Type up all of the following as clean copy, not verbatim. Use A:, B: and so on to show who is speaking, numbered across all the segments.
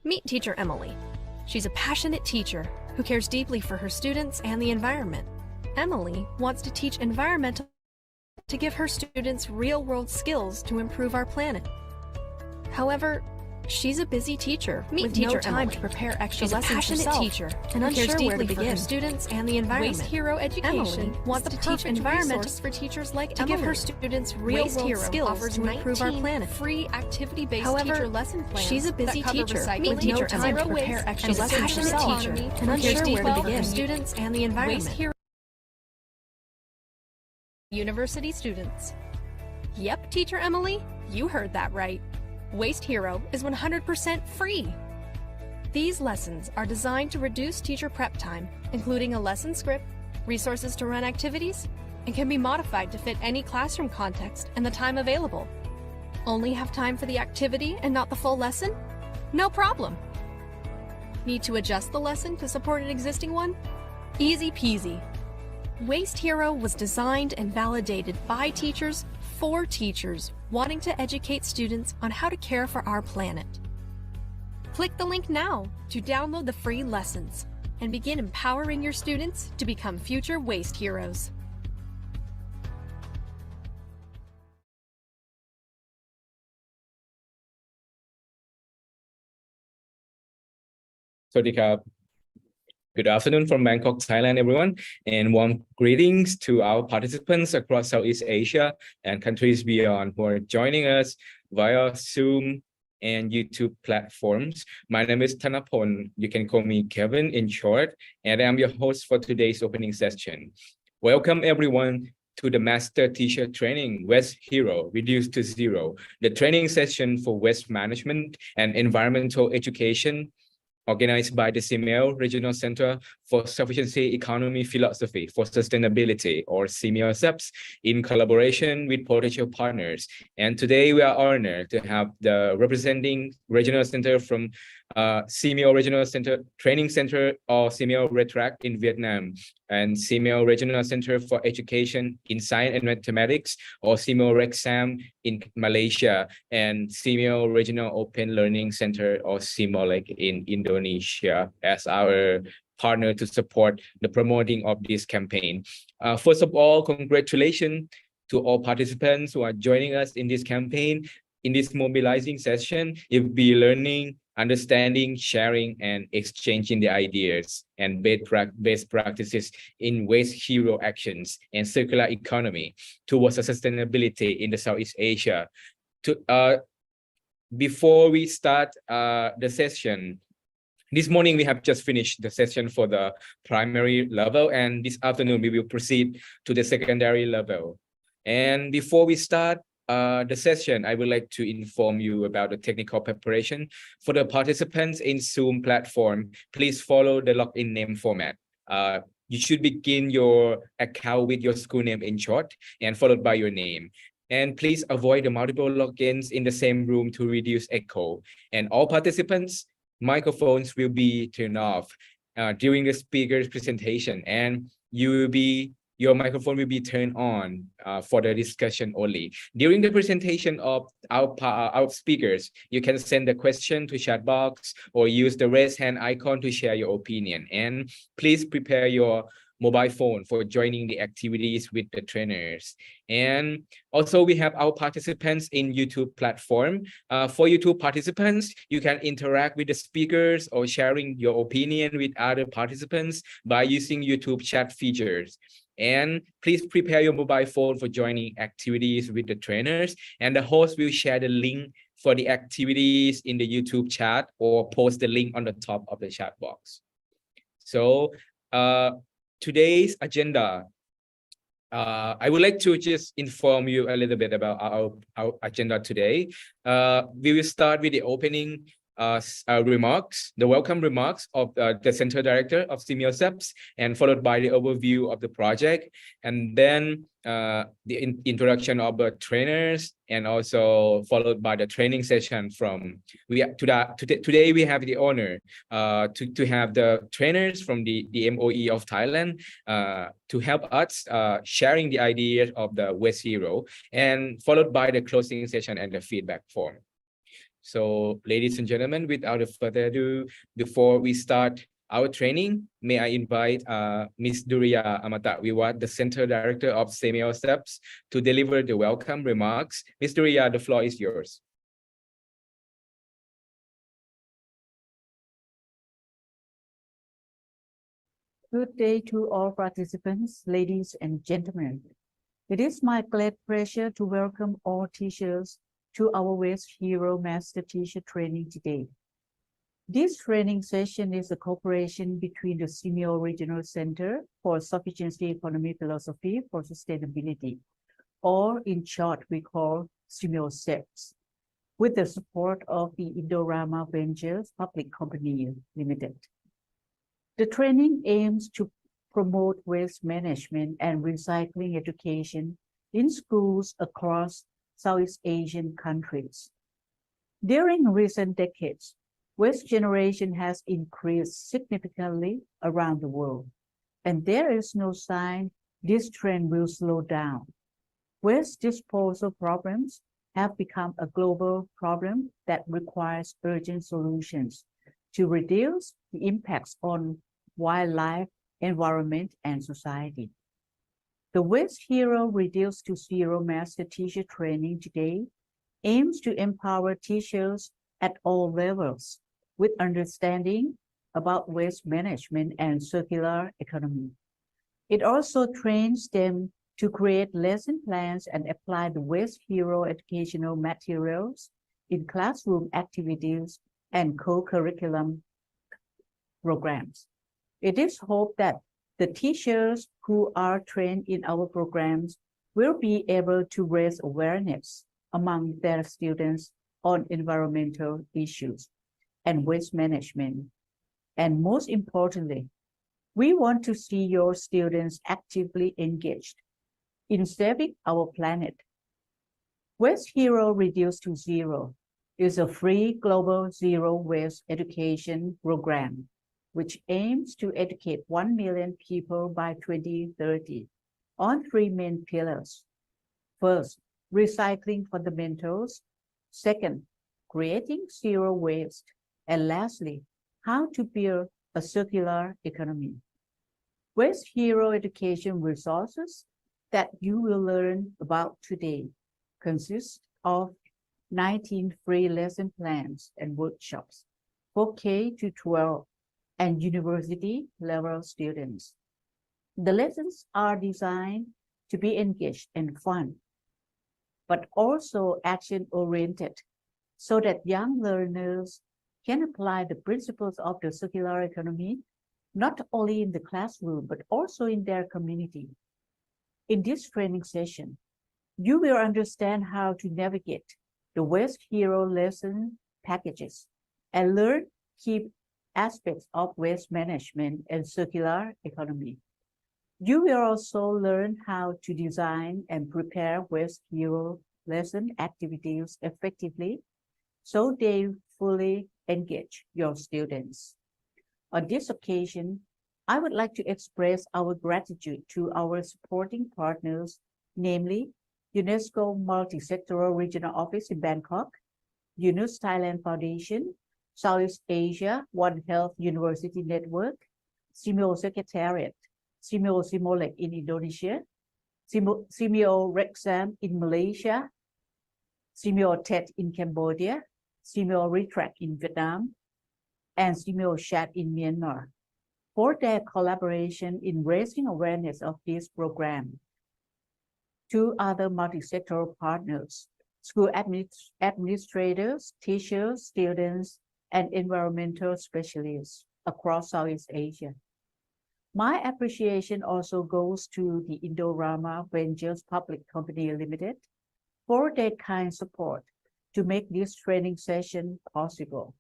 A: Meet teacher Emily. She's a passionate teacher who cares deeply for her students and the environment. Emily wants to teach environmental to give her students real-world skills to improve our planet. However, she's a busy teacher with no time to prepare extra lessons herself. Teacher and unsure where to begin. For her students and the environment. Waste Hero Education Emily wants to teach environmental for teachers like to give her students real-world skills to improve our planet. Free activity-based teacher lesson plans. She's a busy teacher. Meet teacher Emily to prepare extra lessons herself and unsure where to begin. Students and the environment. Waste Hero University students. Yep, teacher Emily, you heard that right. Waste Hero is 100% free. These lessons are designed to reduce teacher prep time, including a lesson script, resources to run activities, and can be modified to fit any classroom context and the time available. Only have time for the activity and not the full lesson? No problem. Need to adjust the lesson to support an existing one? Easy peasy. Waste Hero was designed and validated by teachers for teachers wanting to educate students on how to care for our planet. Click the link now to download the free lessons and begin empowering your students to become future waste heroes.
B: Good afternoon from Bangkok, Thailand, everyone, and warm greetings to our participants across Southeast Asia and countries beyond who are joining us via Zoom and YouTube platforms. My name is Thanapon. You can call me Kevin in short, and I'm your host for today's opening session. Welcome, everyone, to the Master Teacher Training Waste Hero Reduced to Zero, the training session for waste management and environmental education organized by the CML Regional Center for Sufficiency Economy Philosophy for Sustainability, or CML-SEPS, in collaboration with potential partners. And today we are honored to have the representing regional center from CML Regional Center Training Center, or CML RETRAC in Vietnam, and CML Regional Center for Education in Science and Mathematics, or CML REXAM in Malaysia, and CML Regional Open Learning Center, or CMOLEC in Indonesia, as our partner to support the promoting of this campaign. First of all, congratulations to all participants who are joining us in this campaign. In this mobilizing session, you'll be learning, understanding, sharing, and exchanging the ideas and best practices in waste hero actions and circular economy towards sustainability in the Southeast Asia. Before we start the session, this morning we have just finished the session for the primary level, and this afternoon we will proceed to the secondary level. And before we start the session, I would like to inform you about the technical preparation. For the participants in Zoom platform, please follow the login name format. You should begin your account with your school name in short and followed by your name. And please avoid the multiple logins in the same room to reduce echo. And all participants' microphones will be turned off during the speaker's presentation, and your microphone will be turned on for the discussion only. During the presentation of our speakers, you can send a question to chat box or use the raise hand icon to share your opinion. And please prepare your mobile phone for joining the activities with the trainers. And also we have our participants in YouTube platform. For YouTube participants, you can interact with the speakers or sharing your opinion with other participants by using YouTube chat features. And please prepare your mobile phone for joining activities with the trainers, and the host will share the link for the activities in the YouTube chat or post the link on the top of the chat box. So today's agenda, I would like to just inform you a little bit about our agenda today. We will start with the opening remarks, the welcome remarks of the Center Director of CML-SEPS, and followed by the overview of the project, and then the introduction of the trainers, and also followed by the training session from today we have the honor to have the trainers from the MOE of Thailand to help us sharing the ideas of the Waste Hero, and followed by the closing session and the feedback form. So, ladies and gentlemen, without further ado, before we start our training, may I invite Ms. Duria Amata Wiwat, the Center Director of Semio Steps, to deliver the welcome remarks. Ms. Duria, the floor is yours.
C: Good day to all participants, ladies and gentlemen. It is my great pleasure to welcome all teachers to our Waste Hero Master Teacher Training today. This training session is a cooperation between the Simeo Regional Center for Sufficiency Economy Philosophy for Sustainability, or in short, we call Simeo SEPS, with the support of the Indorama Ventures Public Company Limited. The training aims to promote waste management and recycling education in schools across Southeast Asian countries. During recent decades, waste generation has increased significantly around the world, and there is no sign this trend will slow down. Waste disposal problems have become a global problem that requires urgent solutions to reduce the impacts on wildlife, environment, and society. The Waste Hero Reduce to Zero Master Teacher Training today aims to empower teachers at all levels with understanding about waste management and circular economy. It also trains them to create lesson plans and apply the Waste Hero educational materials in classroom activities and co-curriculum programs. It is hoped that the teachers who are trained in our programs will be able to raise awareness among their students on environmental issues and waste management. And most importantly, we want to see your students actively engaged in saving our planet. Waste Hero Reduce to Zero is a free global zero waste education program which aims to educate 1 million people by 2030 on three main pillars. First, recycling fundamentals. Second, creating zero waste. And lastly, how to build a circular economy. Waste Hero education resources that you will learn about today consist of 19 free lesson plans and workshops for K to 12 and university level students. The lessons are designed to be engaged and fun, but also action-oriented so that young learners can apply the principles of the circular economy not only in the classroom, but also in their community. In this training session, you will understand how to navigate the Waste Hero lesson packages and learn key aspects of waste management and circular economy. You will also learn how to design and prepare Waste Hero lesson activities effectively so they fully engage your students. On this occasion, I would like to express our gratitude to our supporting partners, namely UNESCO Multi-Sectoral Regional Office in Bangkok, UNUS Thailand Foundation, Southeast Asia One Health University Network, Simeo Secretariat, Simeo Simolek in Indonesia, Simeo Rexam in Malaysia, Simeo TET in Cambodia, Simeo Retract in Vietnam, and Simeo Chat in Myanmar for their collaboration in raising awareness of this program. Two other multi-sectoral partners, school administrators, teachers, students, and environmental specialists across Southeast Asia. My appreciation also goes to the Indorama Ventures Public Company Limited for their kind support to make this training session possible.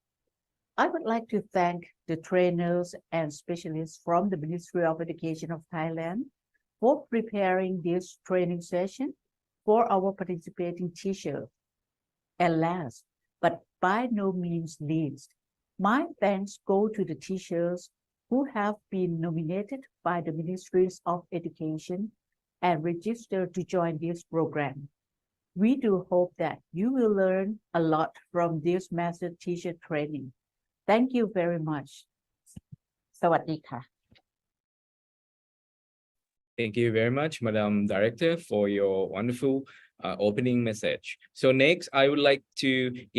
C: I would like to thank the trainers and specialists from the Ministry of Education of Thailand for preparing this training session for our participating teachers. And last, but by no means least, my thanks go to the teachers who have been nominated by the Ministries of Education and registered to join this program. We do hope that you will learn a lot from this master teacher training. Thank you very much. สวัสดีค่ะ
B: Thank you very much, Madam Director, for your wonderful opening message. So next, I would like to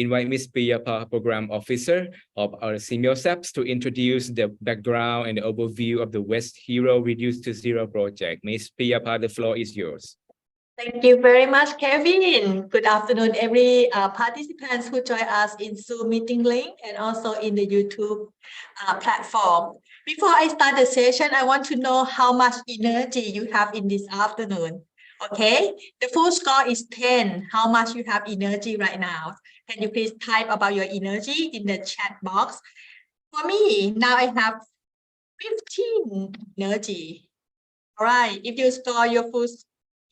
B: invite Ms. Piyapa, Program Officer of our senior SEPs, to introduce the background and the overview of the West Hero Reduce to Zero project. Ms. Piyapa, the floor is yours.
D: Thank you very much, Kevin. Good afternoon, every participants who join us in Zoom meeting link and also in the YouTube platform. Before I start the session, I want to know how much energy you have in this afternoon. Okay, the full score is 10. How much you have energy right now? Can you please type about your energy in the chat box? For me, now I have 15 energy. All right, if you score your full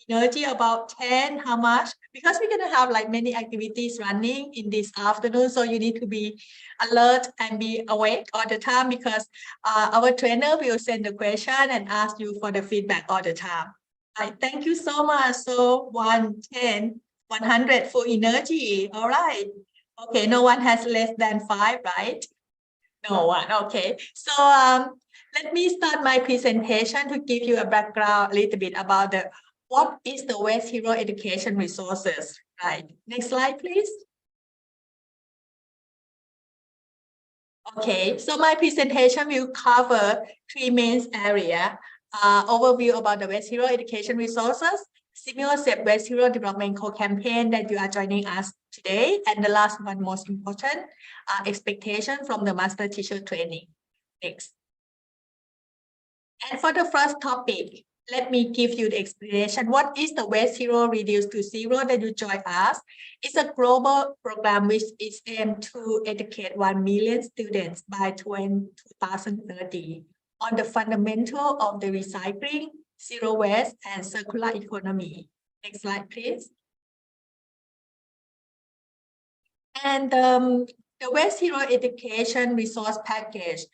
D: energy about 10, how much? Because we're going to have like many activities running in this afternoon, so you need to be alert and be awake all the time, because our trainer will send the question and ask you for the feedback all the time. Right, thank you so much. So 110, 100 full energy. All right. Okay, no one has less than 5, right? No one. Okay. So let me start my presentation to give you a background a little bit about what is the West Hero Education Resources. Right. Next slide, please. Okay, so my presentation will cover 3 main areas. Overview about the West Hero Education Resources, SEP West Hero Development Co-Campaign that you are joining us today, and the last one, most important, expectation from the Master Teacher Training. Next. And for the first topic, let me give you the explanation. What is the West Hero Reduce to Zero that you join us? It's a global program which is aimed to educate 1 million students by 2030 on the fundamental of the recycling, zero waste, and circular economy. Next slide, please. And the West Hero Education Resource Package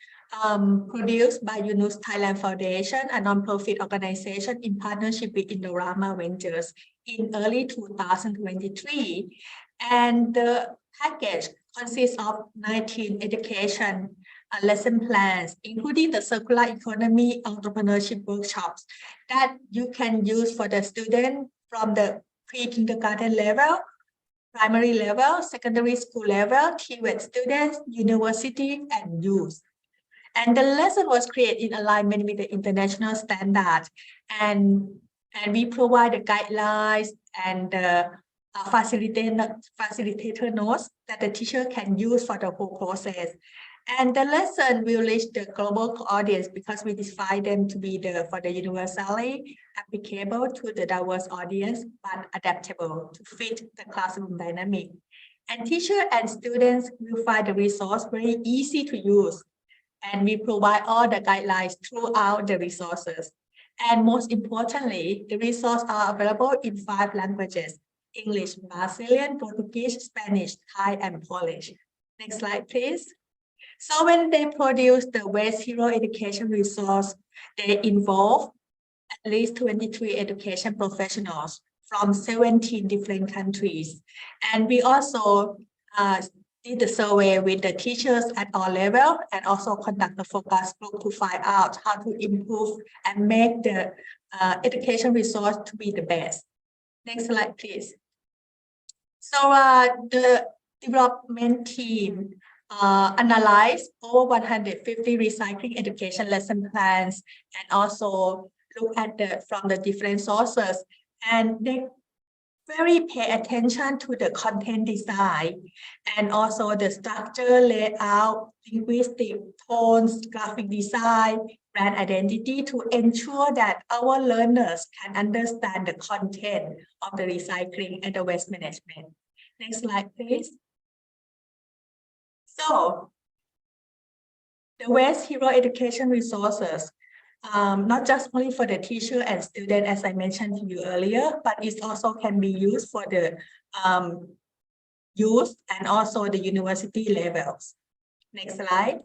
D: produced by UNUS Thailand Foundation, a non-profit organization in partnership with Indorama Ventures in early 2023. And the package consists of 19 education lesson plans, including the circular economy entrepreneurship workshops that you can use for the student from the pre-kindergarten level, primary level, secondary school level, TVET students, university, and youth. And the lesson was created in alignment with the international standards. And we provide the guidelines and the facilitator notes that the teacher can use for the whole process. And the lesson will reach the global audience because we define them to be for the universally applicable to the diverse audience, but adaptable to fit the classroom dynamic. And teacher and students will find the resource very easy to use. And we provide all the guidelines throughout the resources. And most importantly, the resources are available in 5 languages: English, Brazilian, Portuguese, Spanish, Thai, and Polish. Next slide, please. So when they produce the West Hero Education Resource, they involve at least 23 education professionals from 17 different countries. And we also did the survey with the teachers at all levels and also conduct a focus group to find out how to improve and make the education resource to be the best. Next slide, please. So the development team analyzed over 150 recycling education lesson plans and also look at from the different sources, and they very pay attention to the content design and also the structure, layout, linguistic, tones, graphic design, brand identity to ensure that our learners can understand the content of the recycling and the waste management. Next slide, please. So, the West Hero Education Resources, not just only for the teacher and student, as I mentioned to you earlier, but it also can be used for the youth and also the university levels. Next slide.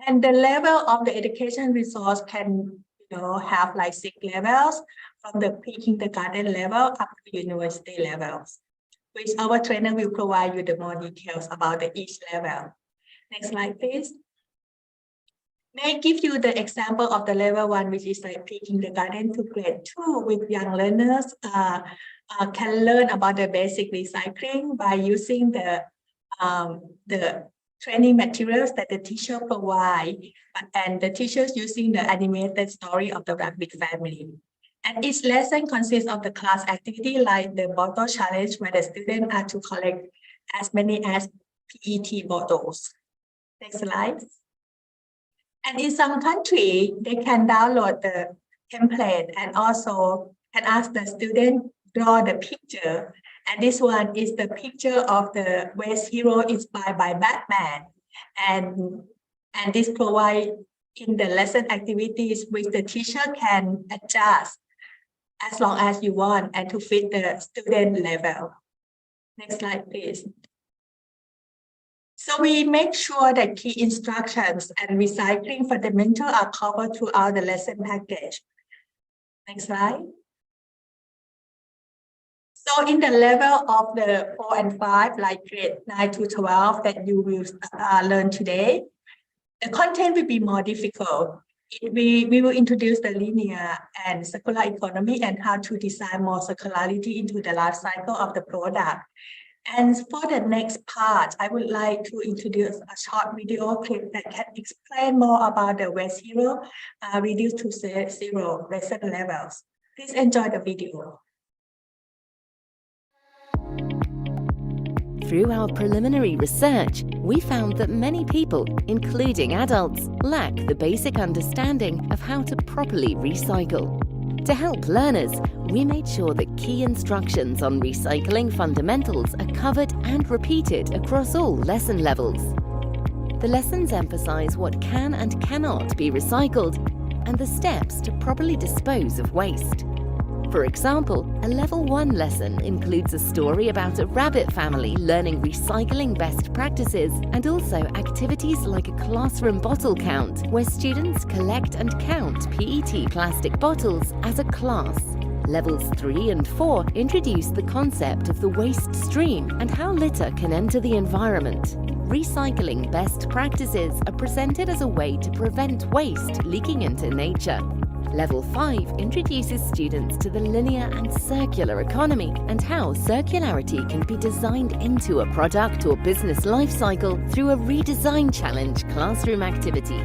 D: And the level of the education resource can have like 6 levels from the pre-kindergarten level up to university levels, which our trainer will provide you the more details about each level. Next slide, please. May I give you the example of the level 1, which is like pre-kindergarten to grade 2, with young learners can learn about the basic recycling by using the training materials that the teacher provide, and the teachers using the animated story of the rabbit family. And each lesson consists of the class activity like the bottle challenge, where the students are to collect as many as PET bottles. Next slide. And in some country, they can download the template and also can ask the student draw the picture. And this one is the picture of the waste hero inspired by Batman. And this provide in the lesson activities which the teacher can adjust as long as you want and to fit the student level. Next slide, please. So we make sure that key instructions and recycling fundamentals are covered throughout the lesson package. Next slide. So in the level of the 4 and 5, like grade 9 to 12 that you will learn today, the content will be more difficult. We will introduce the linear and circular economy and how to design more circularity into the life cycle of the product. And for the next part, I would like to introduce a short video clip that can explain more about the waste hero reduced to zero lesson levels. Please enjoy the video.
E: Through our preliminary research, we found that many people, including adults, lack the basic understanding of how to properly recycle. To help learners, we made sure that key instructions on recycling fundamentals are covered and repeated across all lesson levels. The lessons emphasize what can and cannot be recycled and the steps to properly dispose of waste. For example, a Level 1 lesson includes a story about a rabbit family learning recycling best practices and also activities like a classroom bottle count, where students collect and count PET plastic bottles as a class. Levels 3 and 4 introduce the concept of the waste stream and how litter can enter the environment. Recycling best practices are presented as a way to prevent waste leaking into nature. Level 5 introduces students to the linear and circular economy and how circularity can be designed into a product or business life cycle through a redesign challenge classroom activity.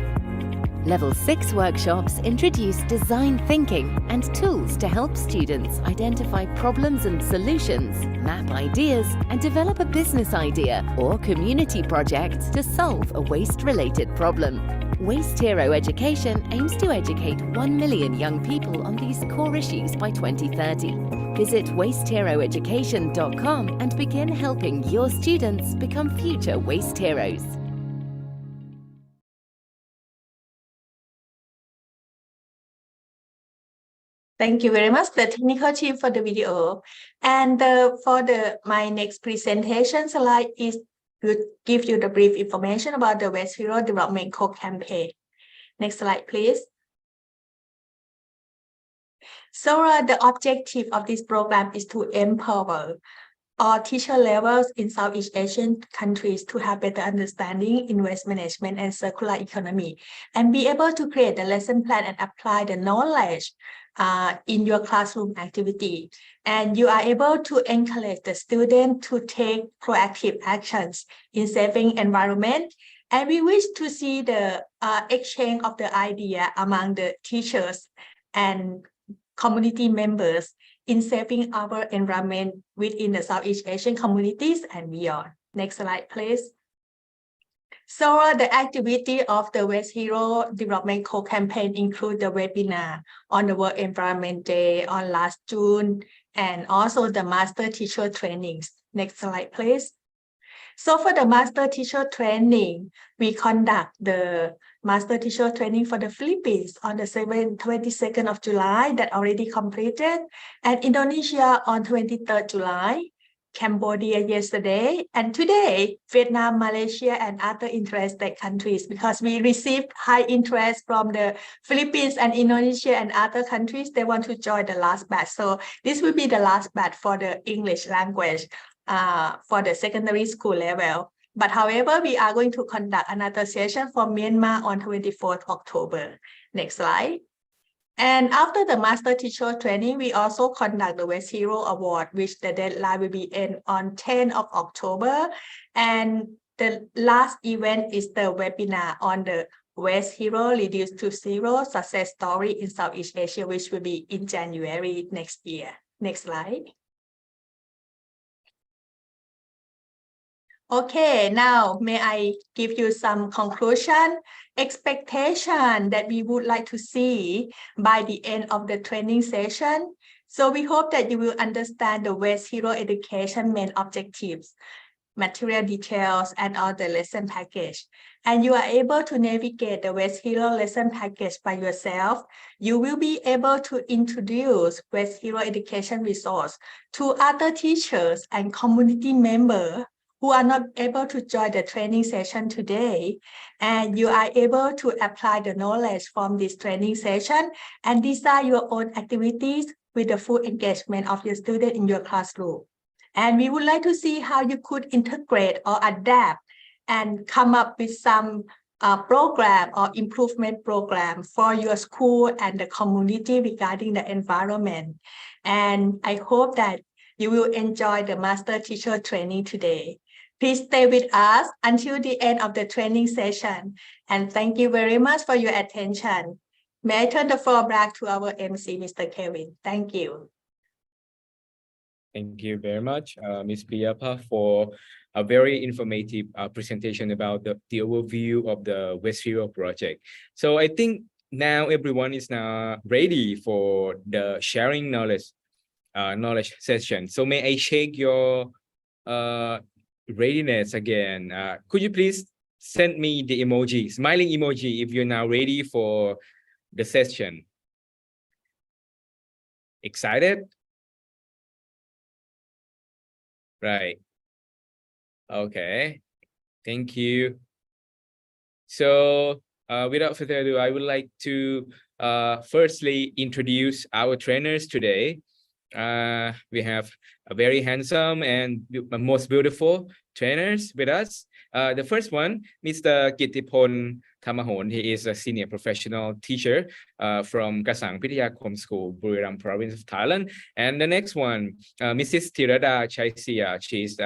E: Level 6 workshops introduce design thinking and tools to help students identify problems and solutions, map ideas, and develop a business idea or community project to solve a waste-related problem. Waste Hero Education aims to educate 1 million young people on these core issues by 2030. Visit wasteheroeducation.com and begin helping your students become future waste heroes.
D: Thank you very much, the technical team, for the video. And my next presentation slide is to give you the brief information about the Waste Hero Development Co-campaign. Next slide, please. So the objective of this program is to empower all teacher levels in Southeast Asian countries to have better understanding in waste management and circular economy, and be able to create the lesson plan and apply the knowledge in your classroom activity. And you are able to encourage the student to take proactive actions in saving environment. And we wish to see the exchange of the idea among the teachers and community members in saving our environment within the Southeast Asian communities and beyond. Next slide, please. So the activity of the Waste Hero Development Co-campaign include the webinar on the World Environment Day on last June, and also the Master Teacher Trainings. Next slide, please. So for the Master Teacher Training, we conduct the Master Teacher Training for the Philippines on the 22nd of July that already completed, and Indonesia on 23rd July, Cambodia yesterday, and today Vietnam, Malaysia, and other interested countries, because we received high interest from the Philippines and Indonesia and other countries. They want to join the last batch. So this will be the last batch for the English language for the secondary school level. But however, we are going to conduct another session for Myanmar on 24th October. Next slide. And after the master teacher training, we also conduct the West Hero Award, which the deadline will be end on 10th of October. And the last event is the webinar on the West Hero Reduced to Zero success story in Southeast Asia, which will be in January next year. Next slide. Okay, now may I give you some conclusion, expectation that we would like to see by the end of the training session. So we hope that you will understand the West Hero education main objectives, material details, and all the lesson package. And you are able to navigate the West Hero lesson package by yourself. You will be able to introduce West Hero education resource to other teachers and community members who are not able to join the training session today, and you are able to apply the knowledge from this training session and design your own activities with the full engagement of your student in your classroom. And we would like to see how you could integrate or adapt and come up with some program or improvement program for your school and the community regarding the environment. And I hope that you will enjoy the master teacher training today. Please stay with us until the end of the training session. And thank you very much for your attention. May I turn the floor back to our MC, Mr. Kevin. Thank you.
B: Thank you very much, Ms. Priyapa, for a very informative presentation about the overview of the West Hero project. So I think now everyone is now ready for the sharing knowledge session. So may I check your readiness again? Could you please send me the emoji, smiling emoji, if you're now ready for the session? Excited? Right. Okay. Thank you. So without further ado, I would like to firstly introduce our trainers today. We have a very handsome and most beautiful trainers with us. The first one, Mr. Kittipon Thamahon. He is a senior professional teacher from Kasang Pithayakom School, Buriram province of Thailand. And the next one, Mrs. Tirada Chaisia. She is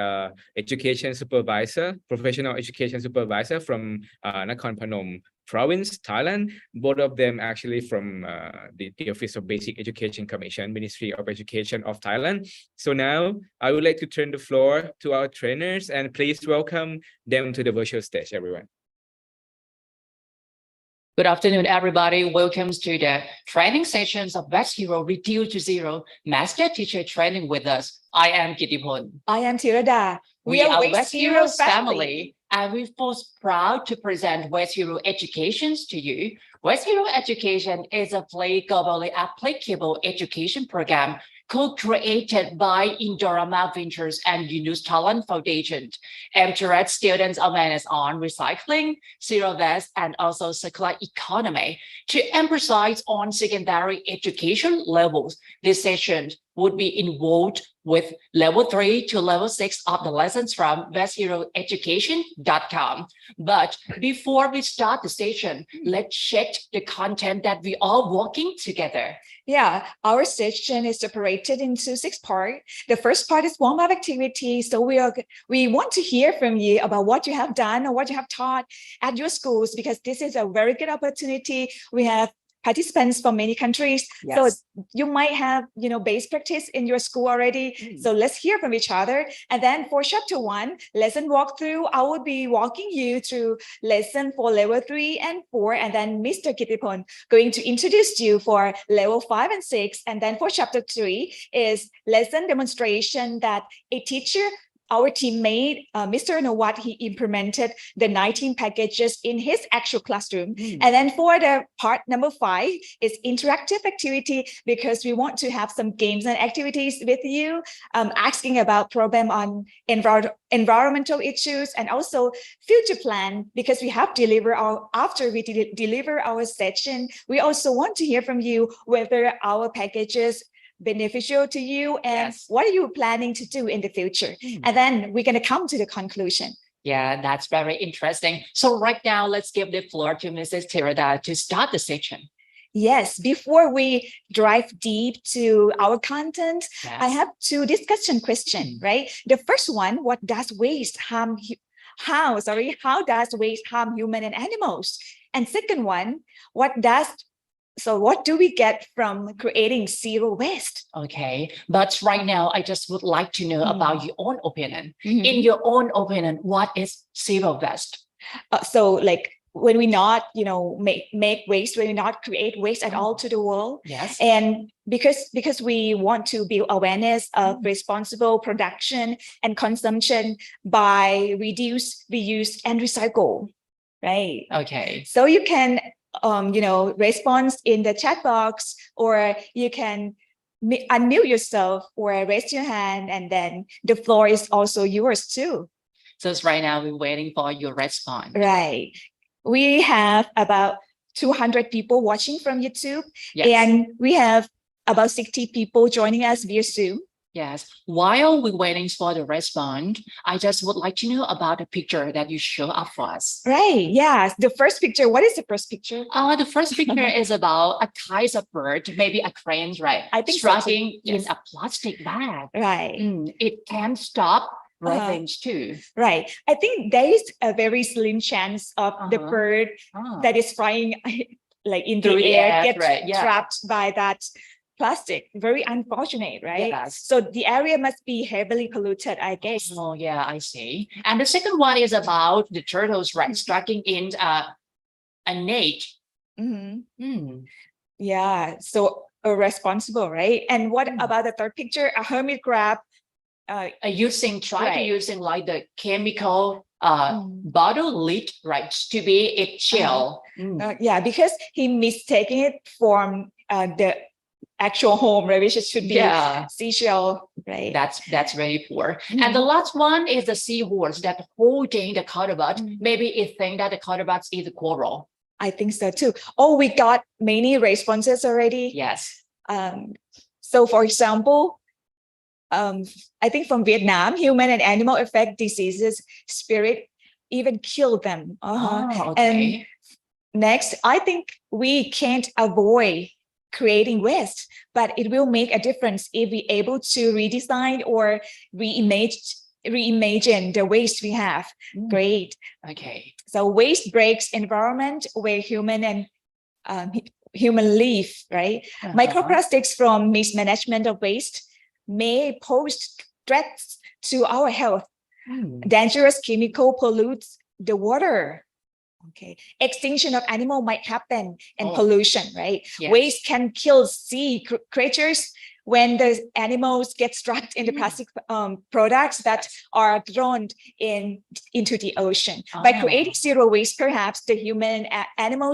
B: education supervisor, professional education supervisor from Nakhon Phanom province, Thailand. Both of them actually from the Office of Basic Education Commission, Ministry of Education of Thailand. So now I would like to turn the floor to our trainers, and please welcome them to the virtual stage, everyone.
F: Good afternoon, everybody. Welcome to the training sessions of West Hero Reduced to Zero Master Teacher Training with us. I am Kittipon.
G: I am Tirada.
F: We are West Heroes family, and we're most proud to present West Hero Educations to you. West Hero Education is a fully globally applicable education program co-created by Indorama Ventures and Yunus Talent Foundation, aimed to raise students' awareness on recycling, zero waste, and also circular economy. To emphasize on secondary education levels, this session would be involved with level 3 to level 6 of the lessons from westheroeducation.com. But before we start the session, let's check the content that we are working together.
G: Yeah, our session is separated into 6 parts. The first part is warm-up activity. So we want to hear from you about what you have done or what you have taught at your schools, because this is a very good opportunity. We have participants from many countries. Yes. So you might have, base practice in your school already. So let's hear from each other. And then for chapter 1, lesson walkthrough, I will be walking you through lesson for level 3 and 4. And then Mr. Kittipon going to introduce you for level 5 and 6. And then for chapter 3 is lesson demonstration that a teacher our teammate, Mr. Nawat, he implemented the 19 packages in his actual classroom. And then for the part number 5 is interactive activity, because we want to have some games and activities with you, asking about problem on environmental issues and also future plan, because we have after we deliver our session, we also want to hear from you whether our packages beneficial to you and what are you planning to do in the future. And then we're going to come to the conclusion.
F: Yeah, that's very interesting. So right now, let's give the floor to Mrs. Tirada to start the section.
G: Yes, before we dive deep to our content, I have 2 discussion questions, right? The first one, what does waste harm? How does waste harm human and animals? And second one, what do we get from creating zero waste?
F: Okay, but right now, I just would like to know about your own opinion. In your own opinion, what is zero waste?
G: So like when we not, make waste, when we not create waste at all to the world.
F: Yes.
G: And because we want to build awareness of responsible production and consumption by reduce, reuse, and recycle, right?
F: Okay.
G: So you can respond in the chat box, or you can unmute yourself or raise your hand, and then the floor is also yours too.
F: So right now we're waiting for your response.
G: Right. We have about 200 people watching from YouTube, and we have about 60 people joining us via Zoom.
F: Yes. While we're waiting for the response, I just would like to know about the picture that you show up for us.
G: Right. Yes. The first picture. What is the first picture?
F: The first picture is about a kind of bird, maybe a crane, right?
G: I think
F: struggling in a plastic bag.
G: Right.
F: It can stop breathing too.
G: Right. I think there is a very slim chance of the bird that is flying like in the air get trapped by that plastic. Very unfortunate, right?
F: Yes.
G: So the area must be heavily polluted, I guess.
F: Oh yeah, I see. And the second one is about the turtles, right? Striking in a net.
G: Yeah, so irresponsible, right? And what about the third picture? A hermit crab
F: using like the chemical bottle lid, right, to be its shell.
G: Yeah, because he mistaken it from the actual home, right, which should be seashell, right?
F: That's very poor. And the last one is the seahorse that holding the cuttlebot. Maybe it think that the cuttlebot is a coral.
G: I think so too. Oh, we got many responses already.
F: Yes.
G: So for example, I think from Vietnam, human and animal affect diseases, spirit even kill them. And next, I think we can't avoid creating waste, but it will make a difference if we're able to redesign or reimagine the waste we have. Great.
F: Okay.
G: So waste breaks environment where human live, right? Microplastics from mismanagement of waste may pose threats to our health. Dangerous chemical pollutes the water. Okay, extinction of animal might happen, and pollution, right?
F: Yes.
G: Waste can kill sea creatures when the animals get trapped in the plastic products that are thrown into the ocean. By creating zero waste, perhaps the human and animal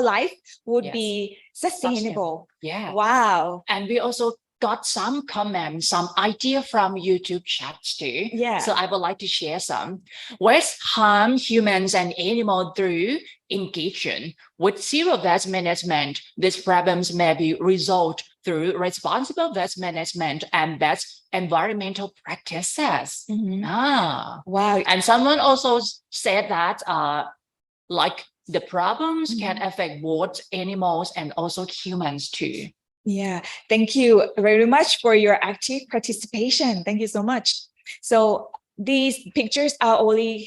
G: life would be sustainable.
F: Yeah.
G: Wow.
F: And we also got some comments, some idea from YouTube chats too.
G: Yeah.
F: So I would like to share some. Waste harm humans and animals through engagement. With zero waste management, these problems may be resolved through responsible waste management and best environmental practices.
G: Wow.
F: And someone also said that like the problems can affect both animals and also humans too.
G: Yeah, thank you very much for your active participation. Thank you so much. So these pictures are only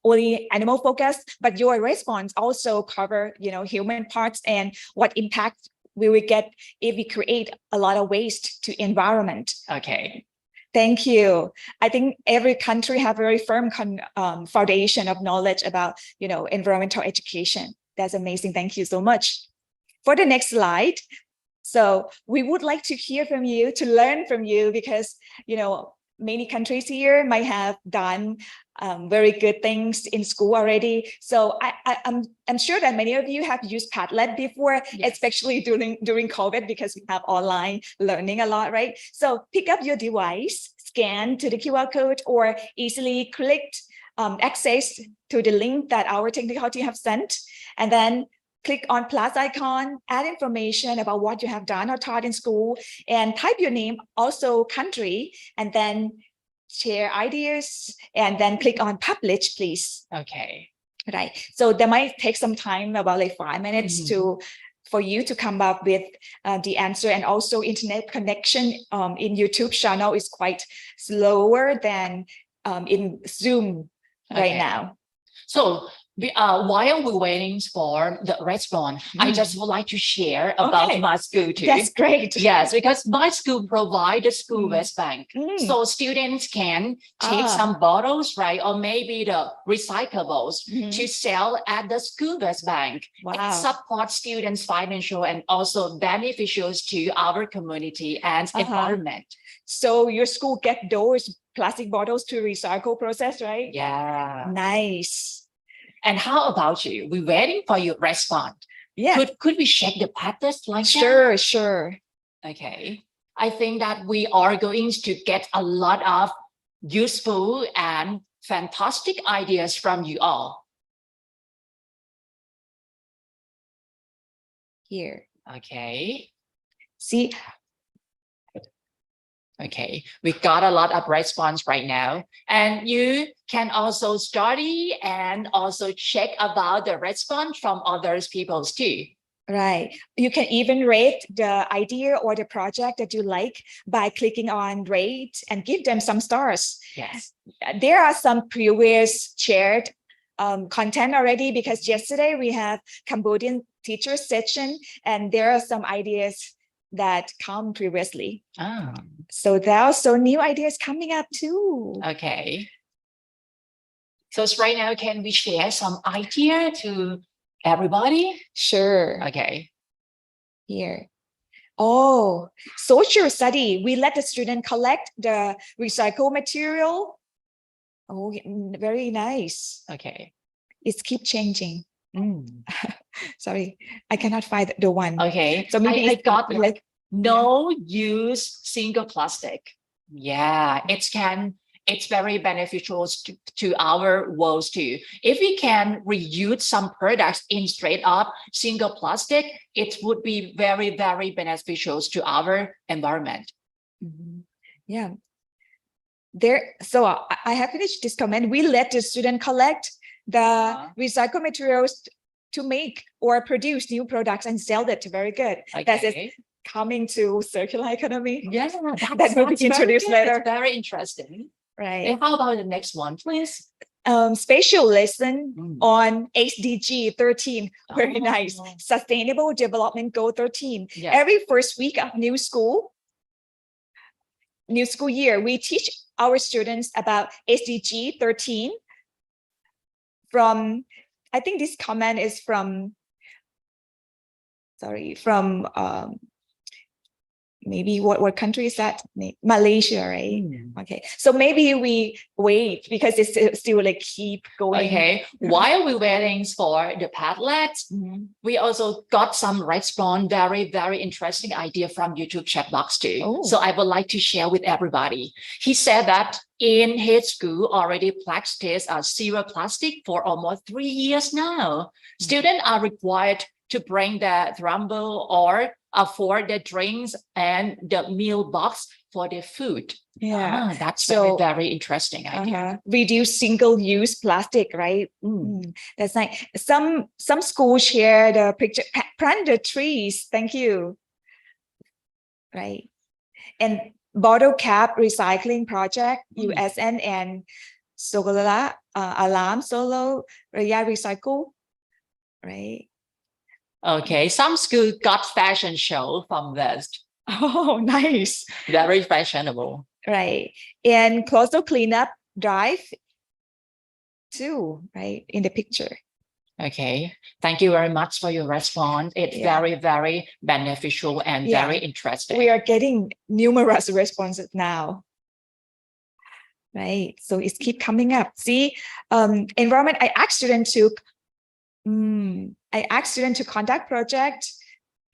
G: only animal focused, but your response also cover, human parts and what impact we will get if we create a lot of waste to environment.
F: Okay.
G: Thank you. I think every country have a very firm foundation of knowledge about, environmental education. That's amazing. Thank you so much. For the next slide, So we would like to hear from you, to learn from you, because, many countries here might have done very good things in school already. So I'm sure that many of you have used Padlet before, especially during COVID, because we have online learning a lot, right? So pick up your device, scan to the QR code, or easily click access to the link that our technical team have sent, and then click on plus icon, add information about what you have done or taught in school, and type your name, also country, and then share ideas, and then click on publish, please.
F: Okay.
G: Right. So that might take some time, about like 5 minutes for you to come up with the answer. And also internet connection in YouTube channel is quite slower than in Zoom right now.
F: So while we're waiting for the response, I just would like to share about my school too.
G: That's great.
F: Yes, because my school provides the school waste bank. So students can take some bottles, right? Or maybe the recyclables to sell at the school waste bank.
G: Wow.
F: And support students' financial and also beneficial to our community and environment.
G: So your school get those plastic bottles to recycle process, right?
F: Yeah.
G: Nice.
F: And how about you? We're waiting for your response.
G: Yeah.
F: Could we check the patterns like
G: Sure, sure.
F: Okay. I think that we are going to get a lot of useful and fantastic ideas from you all.
G: Here.
F: Okay.
G: See.
F: Okay, we got a lot of response right now, and you can also study and also check about the response from others peoples too.
G: Right. You can even rate the idea or the project that you like by clicking on rate and give them some stars.
F: Yes.
G: There are some previous shared content already, because yesterday we have Cambodian teacher session, and there are some ideas that come previously. So there are also new ideas coming up too.
F: Okay. So right now, can we share some idea to everybody?
G: Sure.
F: Okay.
G: Here. Oh, social study. We let the student collect the recycled material. Oh, very nice.
F: Okay.
G: It's keep changing. Sorry, I cannot find the one.
F: Okay.
G: So maybe
F: I got
G: like
F: no use single plastic. Yeah, it's very beneficial to our world too. If we can reuse some products instead of single plastic, it would be very, very beneficial to our environment.
G: Yeah. So I have finished this comment. We let the student collect the recycled materials to make or produce new products and sell it. Very good.
F: Okay.
G: That is coming to circular economy.
F: Yeah,
G: that will be introduced later.
F: It's very interesting.
G: Right.
F: And how about the next one, please?
G: Special lesson on SDG 13. Very nice. Sustainable Development Goal 13.
F: Yeah.
G: Every first week of new school year, we teach our students about SDG 13. From, I think this comment is from maybe what country is that? Malaysia, right? Okay, so maybe we wait because it's still like keep going.
F: Okay, while we're waiting for the Padlet, we also got some response, very, very interesting idea from YouTube chat box too. So I would like to share with everybody. He said that in his school already practice zero plastic for almost 3 years now. Students are required to bring the thermal or for the drinks and the meal box for the food.
G: Yeah,
F: that's so very, very interesting idea.
G: Reduce single-use plastic, right? That's nice. Some schools share the picture, plant the trees. Thank you. Right, and bottle cap recycling project, USN and Sogola Alarm Solo Raya Recycle, right?
F: Okay, some school got fashion show from this.
G: Oh, nice.
F: Very fashionable.
G: Right. And coastal cleanup drive too, right? In the picture.
F: Okay, thank you very much for your response. It's
G: Yeah.
F: very, very beneficial and
G: Yeah.
F: very interesting.
G: We are getting numerous responses now. Right, so it's keep coming up. See, environment, I asked students to conduct project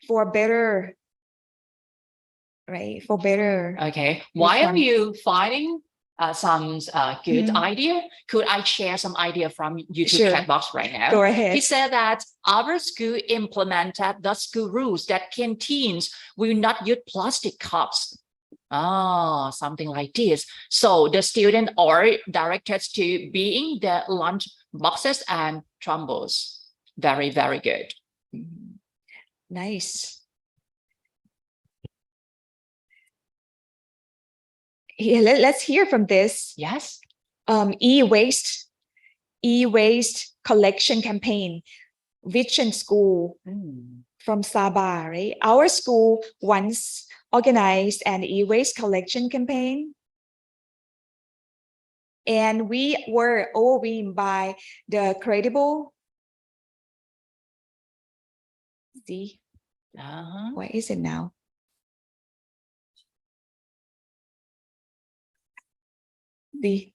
G: for better, right? For better.
F: Okay, why are
G: Response.
F: you finding some good
G: Mhm.
F: idea? Could I share some idea from YouTube
G: Sure.
F: chat box right now?
G: Go ahead.
F: He said that our school implemented the school rules that canteens will not use plastic cups. Oh, something like this. So the students are directed to being the lunch boxes and trumbles. Very, very good.
G: Mhm. Nice. Here, let's hear from this
F: Yes.
G: e-waste collection campaign, Vision School from Sabah, right? Our school once organized an e-waste collection campaign, and we were overwhelmed by the credible. See, where is it now? The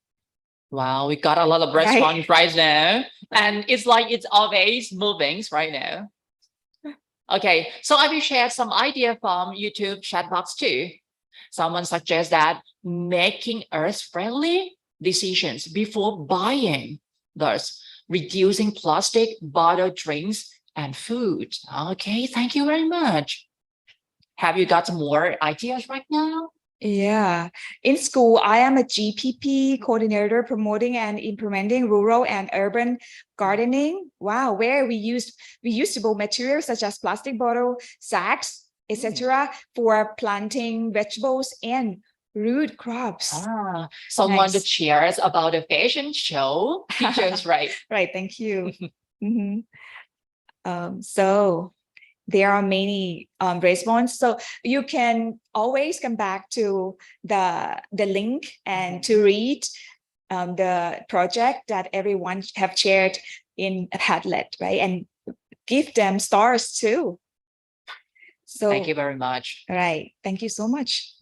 F: Wow, we got a lot of
G: Right.
F: response right now. And it's like it's always moving right now. Okay, so I will share some idea from YouTube chat box too. Someone suggests that making earth-friendly decisions before buying, thus reducing plastic, bottled drinks, and food. Okay, thank you very much. Have you got more ideas right now?
G: Yeah, in school, I am a GPP coordinator promoting and implementing rural and urban gardening. Wow, where we use reusable materials such as plastic bottle, sacks, etc. for planting vegetables and root crops.
F: Someone
G: Nice.
F: to cheer us about the fashion show. Teachers, right?
G: Right, thank you. Mhm. So there are many responses. So you can always come back to the link and to read the project that everyone have shared in Padlet, right? And give them stars too. So
F: Thank you very much.
G: Right, thank you so much.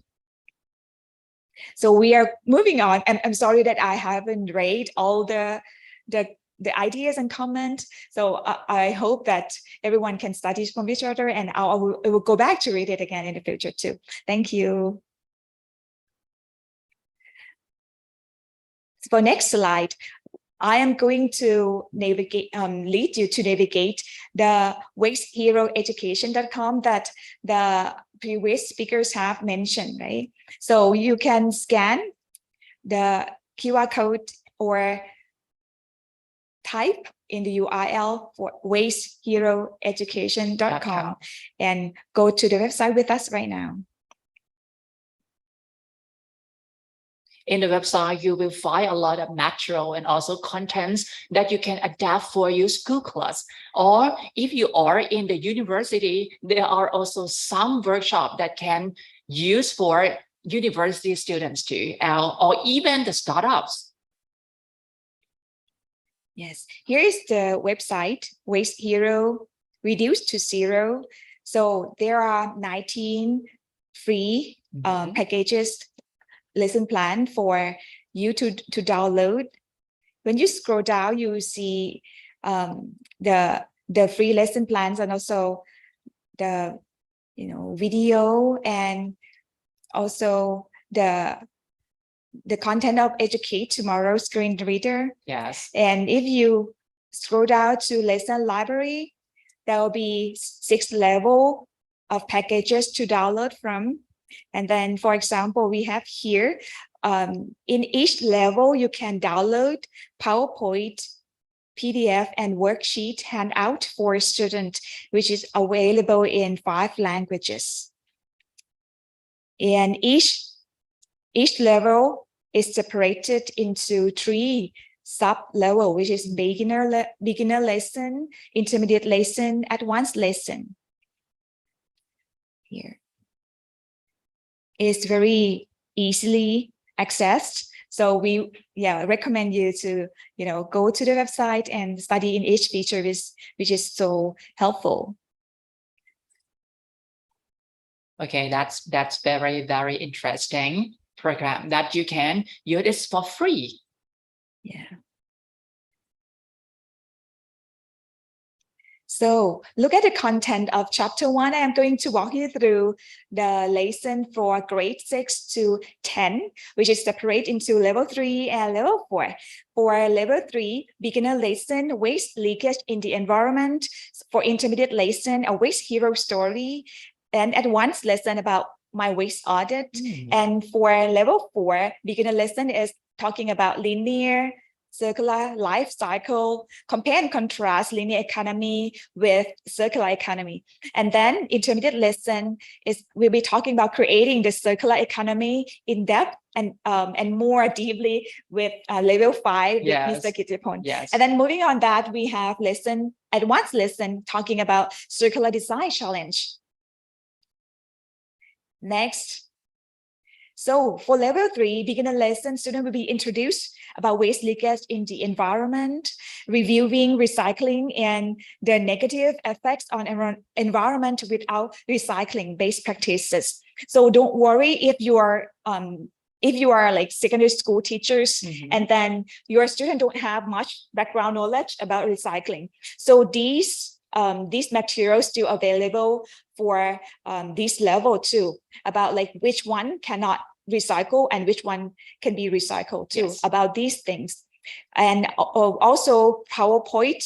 G: So we are moving on. I'm sorry that I haven't read all the ideas and comments. So I hope that everyone can study from each other, and I will go back to read it again in the future too. Thank you. For next slide, I am going to navigate, lead you to navigate the wasteheroeducation.com that the previous speakers have mentioned, right? So you can scan the QR code or type in the URL for wasteheroeducation.com and go to the website with us right now.
F: In the website, you will find a lot of material and also contents that you can adapt for your school class. Or if you are in the university, there are also some workshops that can use for university students too, or even the startups.
G: Yes, here is the website, Waste Hero Reduced to Zero. So there are 19 free packages, lesson plan for you to download. When you scroll down, you see the free lesson plans and also the video and also the content of Educate Tomorrow screen reader.
F: Yes.
G: And if you scroll down to lesson library, there will be 6 levels of packages to download from. And then, for example, we have here, in each level, you can download PowerPoint, PDF, and worksheet handout for students, which is available in 5 languages. And each level is separated into 3 sub-level, which is beginner lesson, intermediate lesson, advanced lesson. Here. Is very easily accessed. So we recommend you to, go to the website and study in each feature, which is so helpful.
F: Okay, that's very, very interesting program that you can use this for free.
G: Yeah. So look at the content of chapter 1. I'm going to walk you through the lesson for grade 6 to 10, which is separate into level 3 and level 4. For level 3, beginner lesson, waste leakage in the environment. For intermediate lesson, a waste hero story. And advanced lesson about my waste audit. And for level 4, beginner lesson is talking about linear, circular life cycle, compare and contrast linear economy with circular economy. And then intermediate lesson we'll be talking about creating the circular economy in depth and more deeply with level 5 with Mr. Kittipon.
F: Yes.
G: And then moving on that, we have advanced lesson talking about circular design challenge. Next. So for level 3, beginner lesson, student will be introduced about waste leakage in the environment, reviewing recycling and the negative effects on environment without recycling based practices. So don't worry if you are like secondary school teachers and then your student don't have much background knowledge about recycling. So these materials still available for this level too, about like which one cannot recycle and which one can be recycled too, about these things. And also PowerPoint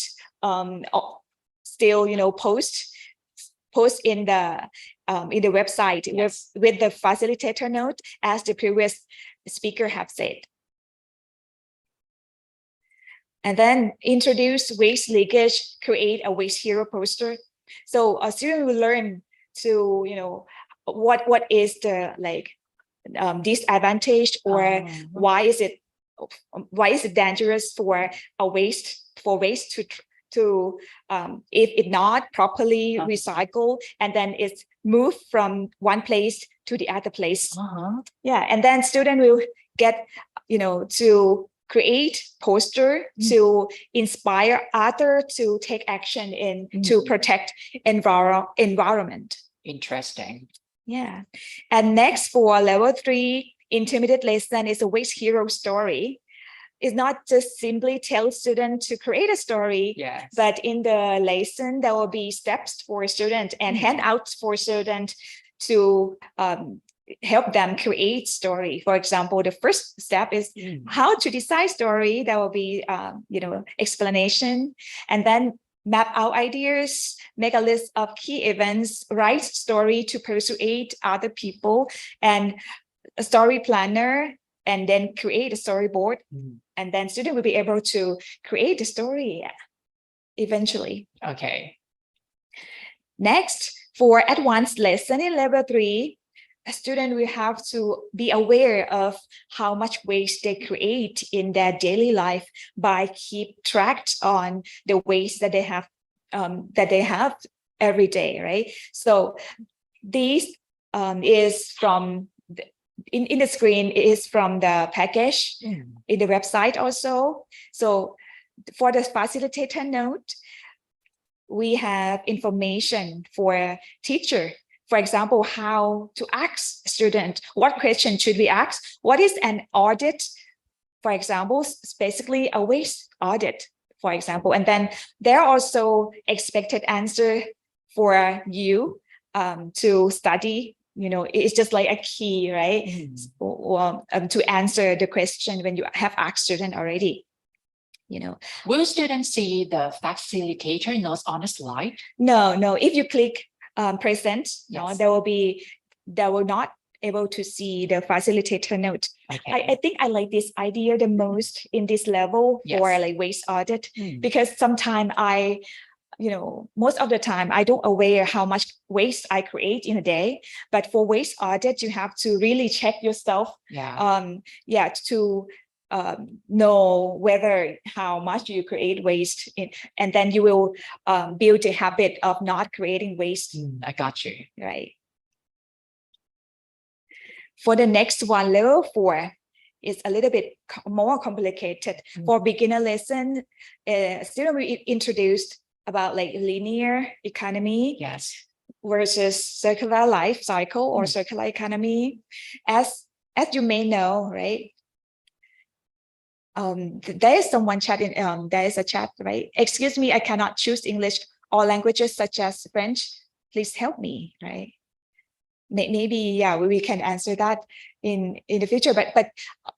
G: still post in the website with the facilitator note, as the previous speaker have said. And then introduce waste leakage, create a waste hero poster. So a student will learn to, what is the disadvantage, or why is it dangerous for waste to if it not properly recycled and then it's moved from one place to the other place. Yeah, and then student will get to create poster to inspire other to take action to protect environment.
F: Interesting.
G: Yeah. And next, for level 3 intermediate lesson is a waste hero story. It's not just simply tell students to create a story, but in the lesson there will be steps for students and handouts for students to help them create story. For example, the first step is how to decide story. There will be explanation, and then map out ideas, make a list of key events, write story to persuade other people, and a story planner, and then create a storyboard. And then student will be able to create the story eventually.
F: Okay.
G: Next, for advanced lesson in level 3, a student will have to be aware of how much waste they create in their daily life by keep track on the waste that they have every day, right? So this is from in the screen is from the package in the website also. So for the facilitator note, we have information for teacher. For example, how to ask student, what question should we ask? What is an audit? For example, basically a waste audit, for example. And then there are also expected answer for you to study. It's just like a key, right? To answer the question when you have asked student already.
F: Will students see the facilitator notes on the slide?
G: No. If you click present, they will not able to see the facilitator note.
F: Okay.
G: I think I like this idea the most in this level for like waste audit, because sometimes most of the time I don't aware how much waste I create in a day, but for waste audit you have to really check yourself to know whether how much you create waste and then you will build a habit of not creating waste.
F: I got you.
G: Right. For the next one, level 4, is a little bit more complicated. For beginner lesson, student will introduced about like linear economy
F: Yes.
G: versus circular life cycle or circular economy. As you may know, right? There is someone chatting. There is a chat, right? Excuse me, I cannot choose English or languages such as French. Please help me, right? Maybe, yeah, we can answer that in the future. But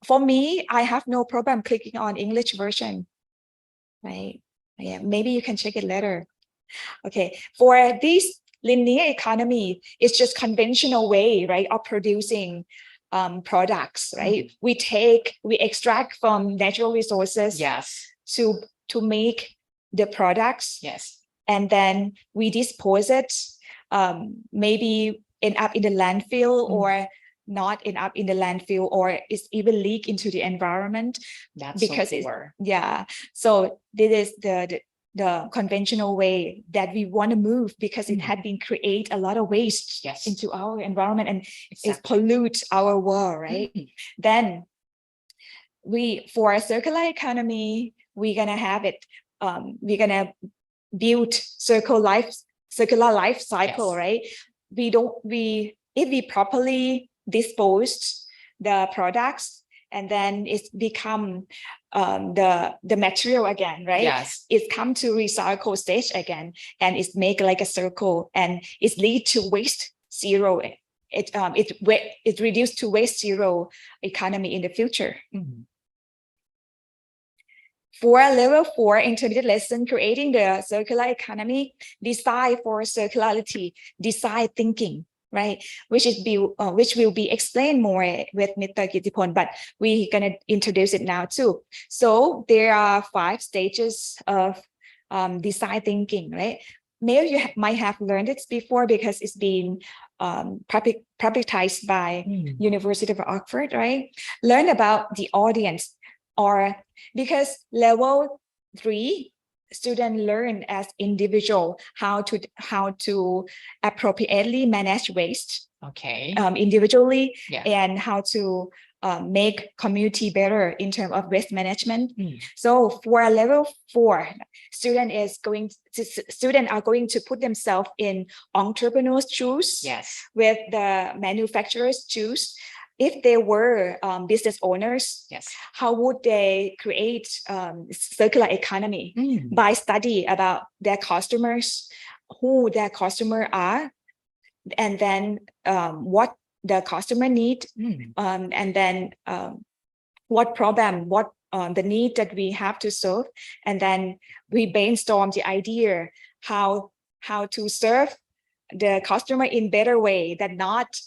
G: for me, I have no problem clicking on English version, right? Yeah, maybe you can check it later. Okay, for this linear economy, it's just conventional way, right, of producing products, right? We extract from natural resources,
F: Yes.
G: to make the products,
F: Yes.
G: and then we dispose it, maybe end up in the landfill or not end up in the landfill, or is even leak into the environment.
F: That's
G: because
F: so
G: it's
F: poor.
G: so this is the conventional way that we want to move, because it had been create a lot of waste into our environment, and it pollutes our world, right? Then for a circular economy, we're gonna have it, we're gonna build circular life cycle, right? If we properly dispose the products, and then it's become the material again, right?
F: Yes.
G: It's come to recycle stage again, and it's make like a circle, and it lead to waste zero. It reduced to waste zero economy in the future. For level 4 intermediate lesson, creating the circular economy, design for circularity, design thinking, right? Which will be explained more with Mr. Kittipon, but we're gonna introduce it now too. So there are 5 stages of design thinking, right? Maybe you might have learned it before, because it's been publicized by University of Oxford, right? Learn about the audience, or because level 3 students learn as individual how to appropriately manage waste,
F: Okay.
G: individually,
F: Yeah.
G: and how to make community better in terms of waste management. So for level 4, students are going to put themselves in entrepreneurs' shoes,
F: Yes.
G: with the manufacturers' shoes. If they were business owners,
F: Yes.
G: how would they create circular economy? By study about their customers, who their customers are, and then what the customer need, and then what problem, what the need that we have to solve, and then we brainstorm the idea how to serve the customer in better way that not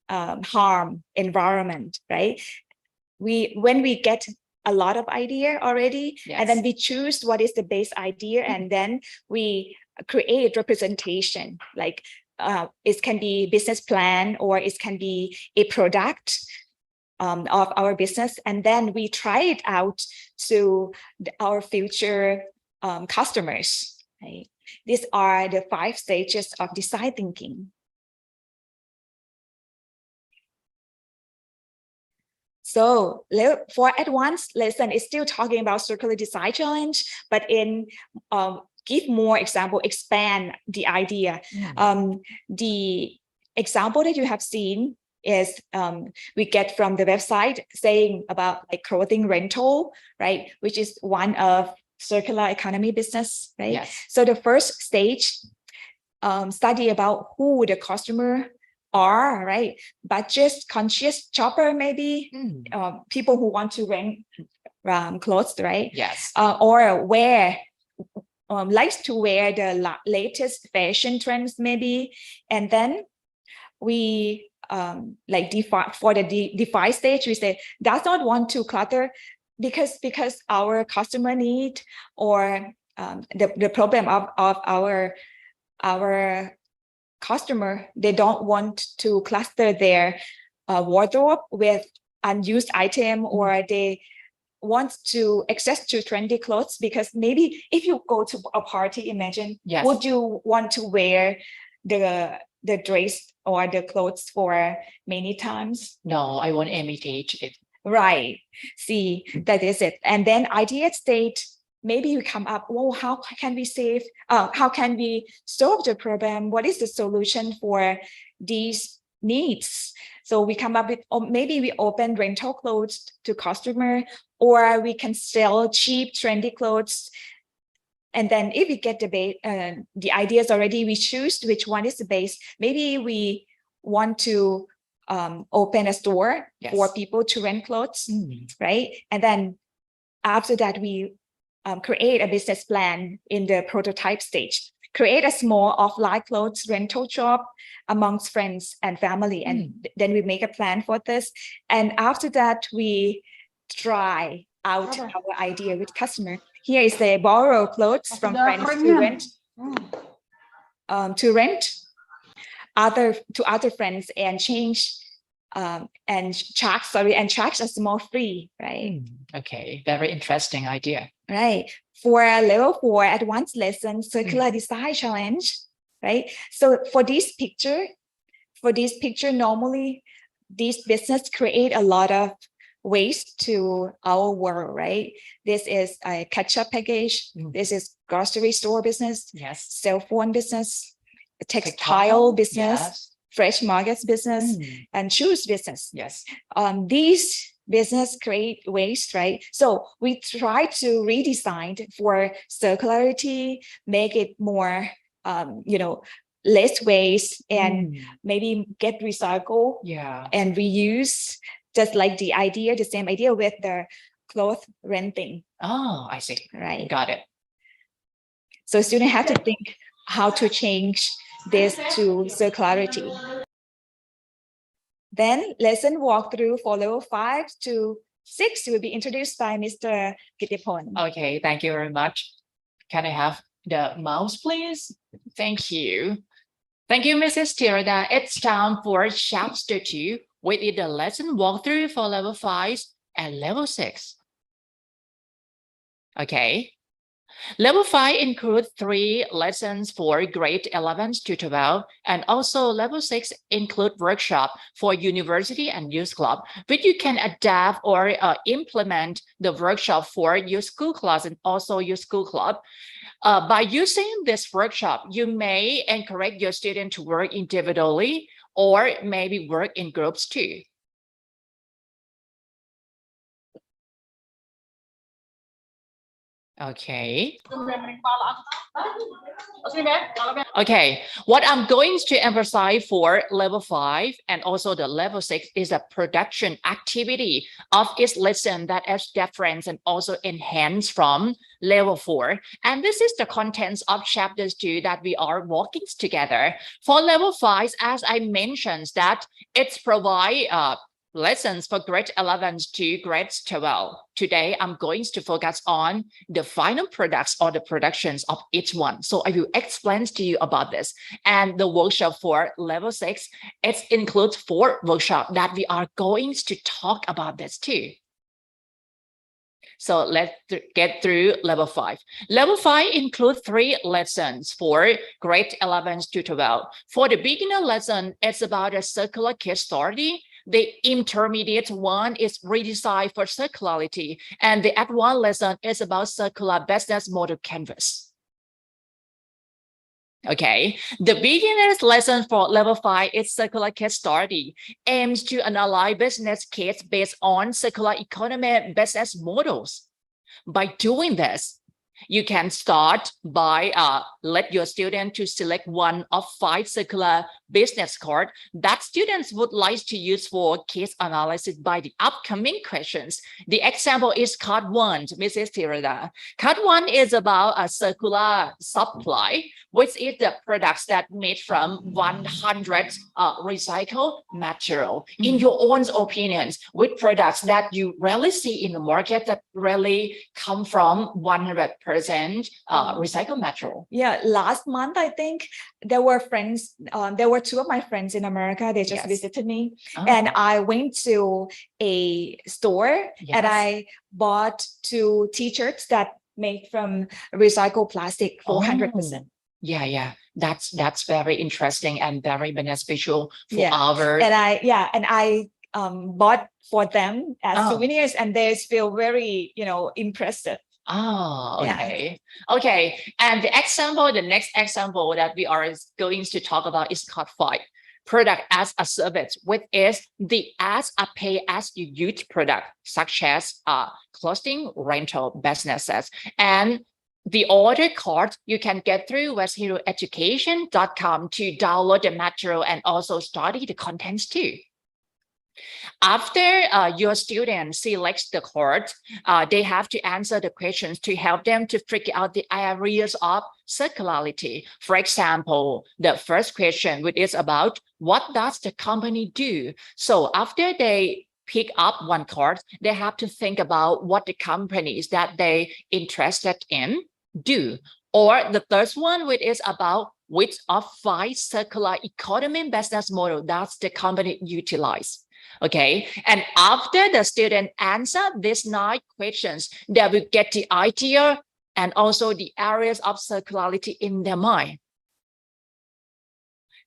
G: harm environment, right? When we get a lot of idea already, and then we choose what is the base idea, and then we create representation, like it can be business plan, or it can be a product of our business, and then we try it out to our future customers, right? These are the 5 stages of design thinking. So for advanced lesson, it's still talking about circular design challenge, but in give more example, expand the idea. The example that you have seen is we get from the website saying about like clothing rental, right? Which is one of circular economy business, right?
F: Yes.
G: So the first stage, study about who the customer are, right? Budget conscious shopper, maybe people who want to rent clothes, right?
F: Yes.
G: Or wear likes to wear the latest fashion trends, maybe. And then we like define for the define stage, we say does not want to clutter because our customer need, or the problem of our customer, they don't want to cluster their wardrobe with unused item, or they want to access to trendy clothes, because maybe if you go to a party, imagine, would you want to wear the the dress or the clothes for many times?
F: No, I won't imitate it.
G: Right. See, that is it. And then ideate state, maybe you come up, well, how can we save, how can we solve the problem? What is the solution for these needs? So we come up with, or maybe we open rental clothes to customer, or we can sell cheap, trendy clothes. And then if we get the ideas already, we choose which one is the base. Maybe we want to open a store for people to rent clothes, right? And then after that, we create a business plan in the prototype stage. Create a small offline clothes rental shop amongst friends and family. And then we make a plan for this. And after that, we try out our idea with customer. Here is the borrow clothes from friends to rent other friends and change and charge a small fee, right?
F: Okay, very interesting idea.
G: Right. For level 4 advanced lesson, circular design challenge, right? So for this picture, normally these business create a lot of waste to our world, right? This is a ketchup package. This is grocery store business.
F: Yes.
G: Cell phone business, textile business, fresh markets business, and shoes business.
F: Yes.
G: These business create waste, right? So we try to redesign for circularity, make it more, less waste, and maybe get recycle and reuse, just like the same idea with the cloth renting.
F: Oh, I see.
G: Right.
F: Got it.
G: So students have to think how to change this to circularity. Then lesson walkthrough for level 5 to 6 will be introduced by Mr. Kittipon.
F: Okay, thank you very much. Can I have the mouse, please? Thank you. Thank you, Mrs. Tirada. It's time for chapter 2, which is the lesson walkthrough for level 5 and level 6. Okay. Level 5 includes 3 lessons for grade 11 to 12, and also level 6 include workshop for university and youth club, but you can adapt or implement the workshop for your school class and also your school club. By using this workshop, you may encourage your student to work individually or maybe work in groups too. Okay. Okay, what I'm going to emphasize for level 5 and also the level 6 is a production activity of each lesson that is different and also enhanced from level 4. And this is the contents of chapters 2 that we are working together. For level 5, as I mentioned, that it's provide lessons for grade 11 to grade 12. Today, I'm going to focus on the final products or the productions of each one. So I will explain to you about this. And the workshop for level 6, it includes 4 workshops that we are going to talk about this too. So let's get through level 5. Level 5 includes 3 lessons for grade 11 to 12. For the beginner lesson, it's about a circular case study. The intermediate one is redesigned for circularity, and the advanced lesson is about circular business model canvas. Okay, the beginner's lesson for level 5 is circular case study, aims to analyze business case based on circular economy business models. By doing this, you can start by let your student to select one of 5 circular business cards that students would like to use for case analysis by the upcoming questions. The example is card 1, Mrs. Tirada. Card 1 is about a circular supply, which is the products that made from 100 recycled material. In your own opinions, which products that you rarely see in the market that really come from 100% recycled material?
G: Yeah, last month, I think there were 2 of my friends in America. They just visited me, and I went to a store and I bought 2 t-shirts that made from recycled plastic for 100%.
F: Yeah. That's very interesting and very beneficial for
G: Yeah.
F: our.
G: And I bought for them as
F: Oh.
G: souvenirs, and they feel very, impressive.
F: Oh,
G: Yeah.
F: okay. Okay. And the next example that we are going to talk about is called 5. Product as a service, which is the as a pay as you use product, such as clothing rental businesses. And the order card you can get through westheroeducation.com to download the material and also study the contents too. After your student selects the course, they have to answer the questions to help them to figure out the areas of circularity. For example, the first question, which is about what does the company do? So after they pick up one course, they have to think about what the companies that they interested in do. Or the third one, which is about which of 5 circular economy business model does the company utilize. Okay, and after the student answer these 9 questions, they will get the idea and also the areas of circularity in their mind.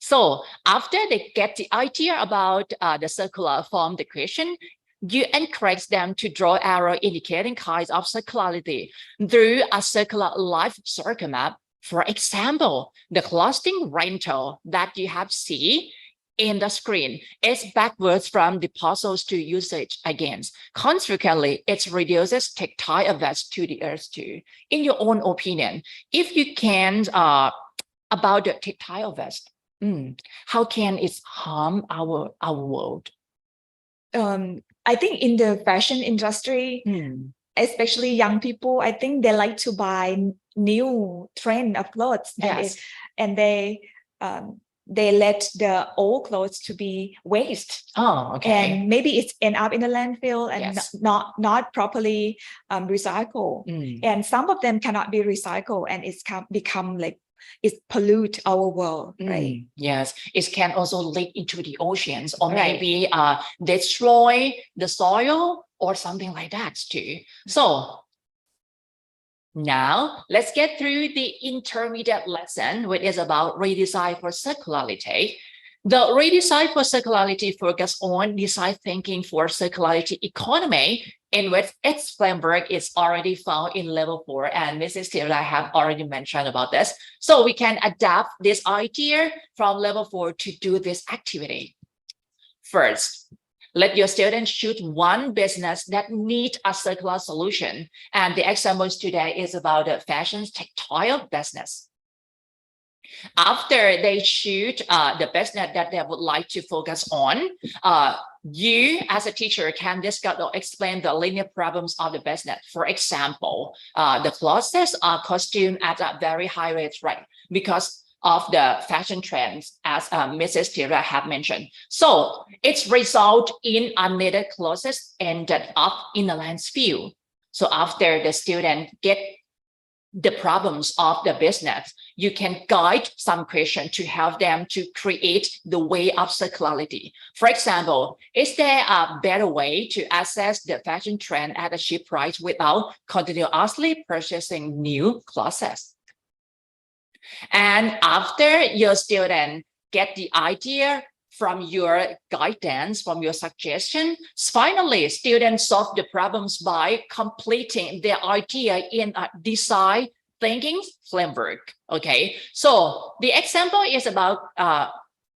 F: So after they get the idea about the circular form, the question, you encourage them to draw arrow indicating kinds of circularity through a circular life circle map. For example, the clothing rental that you have seen in the screen is backwards from disposals to usage again. Consequently, it reduces tactile waste to the earth too. In your own opinion, if you can about the tactile waste, how can it harm our world?
G: I think in the fashion industry, especially young people, I think they like to buy new trend of clothes.
F: Yes.
G: And they let the old clothes to be waste.
F: Oh, okay.
G: And maybe it's end up in the landfill and
F: Yes.
G: not properly recycled. And some of them cannot be recycled, and it's become like it pollute our world, right?
F: Yes, it can also leak into the oceans, or
G: Right.
F: maybe destroy the soil or something like that too. So now let's get through the intermediate lesson, which is about redesign for circularity. The redesign for circularity focuses on design thinking for circularity economy, in which its framework is already found in level 4, and Mrs. Tira have already mentioned about this. So we can adapt this idea from level 4 to do this activity. First, let your students choose one business that needs a circular solution. And the examples today is about the fashion textile business. After they choose the business that they would like to focus on, you as a teacher can discuss or explain the linear problems of the business. For example, the clothes are costumed at a very high rate, right? Because of the fashion trends, as Mrs. Tira have mentioned. So it's result in unneeded clothes ended up in the landfill. So after the student get the problems of the business, you can guide some question to help them to create the way of circularity. For example, is there a better way to access the fashion trend at a cheap price without continuously purchasing new clothes? And after your student get the idea from your guidance, from your suggestion, finally, students solve the problems by completing their idea in a design thinking framework. Okay, so the example is about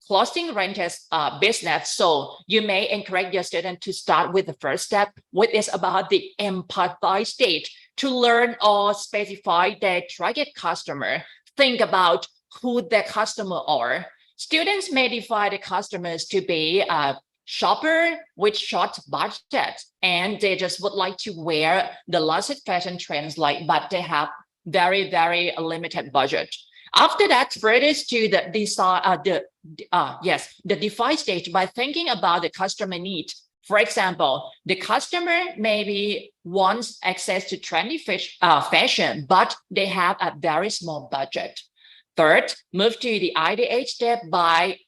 F: clothing rentals business. So you may encourage your student to start with the first step, which is about the empathize stage, to learn or specify their target customer. Think about who the customer are. Students may define the customers to be a shopper with short budget, and they just would like to wear the latest fashion trends, but they have very, very limited budget. After that, further to the design, the define stage by thinking about the customer need. For example, the customer maybe wants access to trendy fashion, but they have a very small budget. Third, move to the ideate step by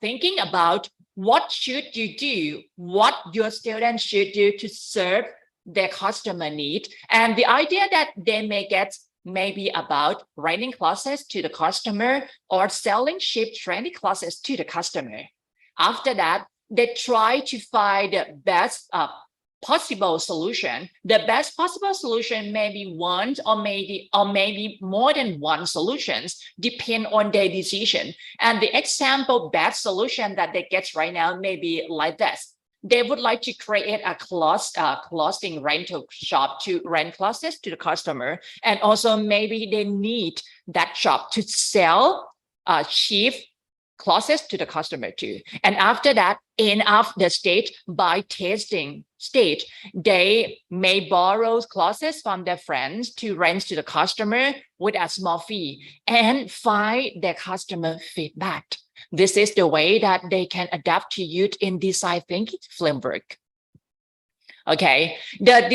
F: thinking about what should you do, what your students should do to serve their customer need. And the idea that they may get maybe about renting classes to the customer or selling cheap trendy classes to the customer. After that, they try to find the best possible solution. The best possible solution may be one or maybe more than one solutions, depend on their decision. And the example best solution that they get right now may be like this. They would like to create a clothing rental shop to rent clothes to the customer. And also maybe they need that shop to sell cheap clothes to the customer too. And after that, end of the stage, by testing stage, they may borrow clothes from their friends to rent to the customer with a small fee and find their customer feedback. This is the way that they can adapt to youth in design thinking framework. Okay, the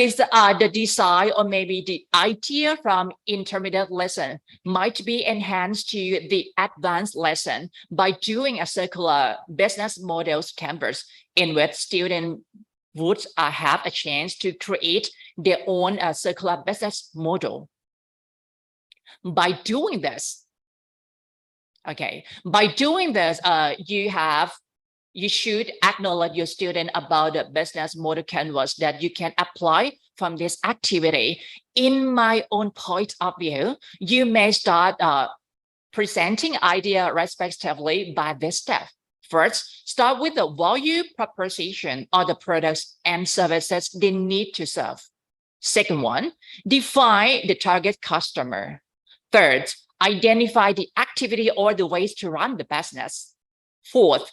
F: design or maybe the idea from intermediate lesson might be enhanced to the advanced lesson by doing a circular business models canvas in which students would have a chance to create their own circular business model. By doing this, you should acknowledge your student about the business model canvas that you can apply from this activity. In my own point of view, you may start presenting idea respectively by this step. First, start with the value proposition or the products and services they need to serve. Second one, define the target customer. Third, identify the activity or the ways to run the business. Fourth,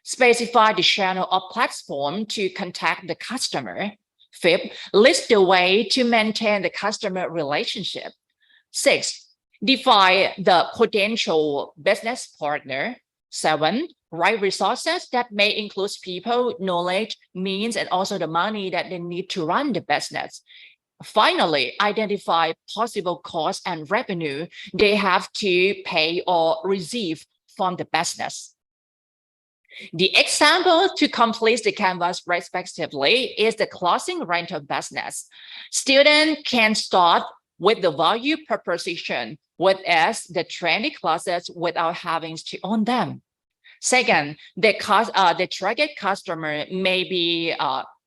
F: specify the channel or platform to contact the customer. Fifth, list the way to maintain the customer relationship. Sixth, define the potential business partner. Seven, write resources that may include people, knowledge, means, and also the money that they need to run the business. Finally, identify possible costs and revenue they have to pay or receive from the business. The example to complete the canvas respectively is the clothing rental business. Students can start with the value proposition, with as the trendy clothes without having to own them. Second, the target customer may be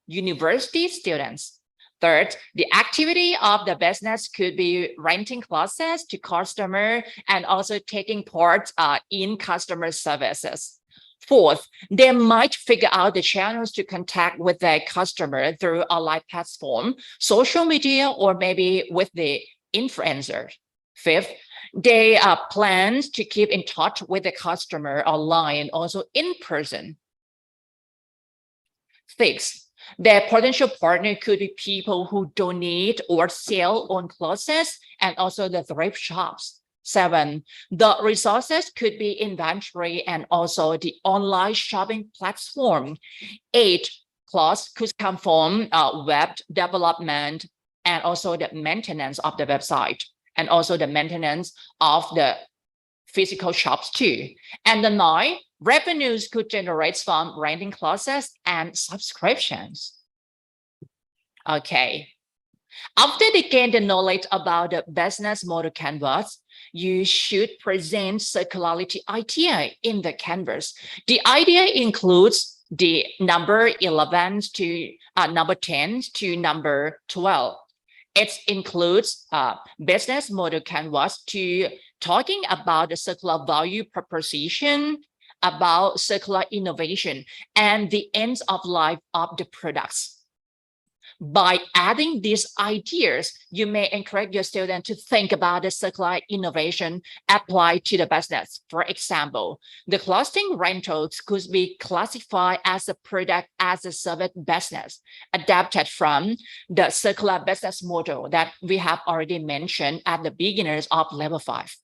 F: university students. Third, the activity of the business could be renting clothes to customer and also taking part in customer services. Fourth, they might figure out the channels to contact with their customer through a live platform, social media, or maybe with the influencer. Fifth, they plan to keep in touch with the customer online, also in person. Sixth, their potential partner could be people who donate or sell on clothes and also the thrift shops. Seven, the resources could be inventory and also the online shopping platform. Eight, costs could come from web development and also the maintenance of the website and also the maintenance of the physical shops too. And the nine, revenues could generate from renting classes and subscriptions. Okay. After they gain the knowledge about the business model canvas, you should present circularity idea in the canvas. The idea includes the number 11 to number 10 to number 12. It includes business model canvas to talking about the circular value proposition, about circular innovation, and the ends of life of the products. By adding these ideas, you may encourage your student to think about the circular innovation applied to the business. For example, the clothing rentals could be classified as a product as a service business, adapted from the circular business model that we have already mentioned at the beginners of level 5.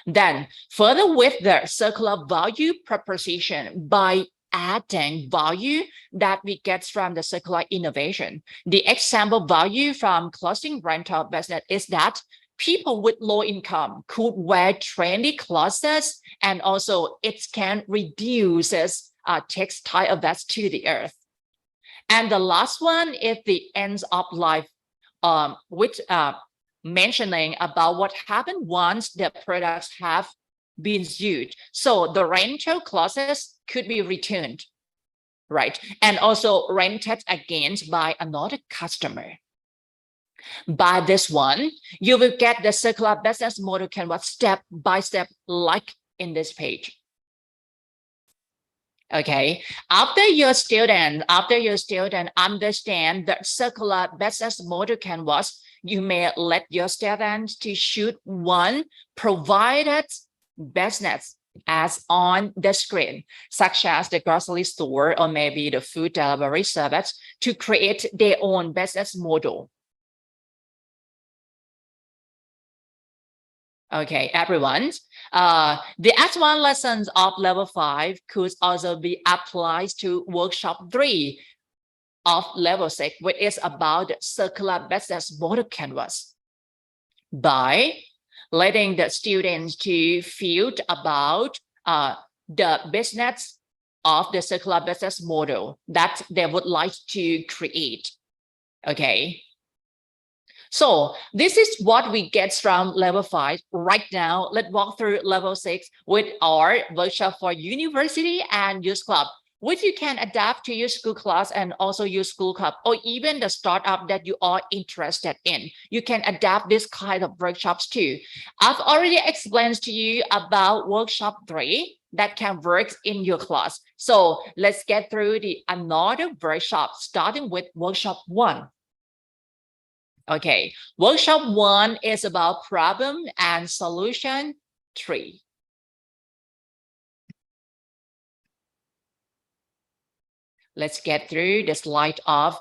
F: Then further with the circular value proposition by adding value that we get from the circular innovation. The example value from clothing rental business is that people with low income could wear trendy clothes, and also it can reduce textile waste to the earth. And the last one is the ends of life, which mentioning about what happened once the products have been used. So the rental clauses could be returned, right? And also rented again by another customer. By this one, you will get the circular business model canvas step by step, like in this page. Okay, after your student understand the circular business model canvas, you may let your students to shoot one provided business as on the screen, such as the grocery store or maybe the food delivery service, to create their own business model. Okay, everyone. The advanced lessons of level 5 could also be applied to workshop 3 of level 6, which is about the circular business model canvas, by letting the students to feel about the business of the circular business model that they would like to create. Okay. So this is what we get from level 5. Right now, let's walk through level 6 with our workshop for university and youth club, which you can adapt to your school class and also your school club, or even the startup that you are interested in. You can adapt this kind of workshops too. I've already explained to you about workshop 3 that can work in your class. So let's get through another workshop, starting with workshop 1. Okay, workshop 1 is about problem and solution 3. Let's get through the slide of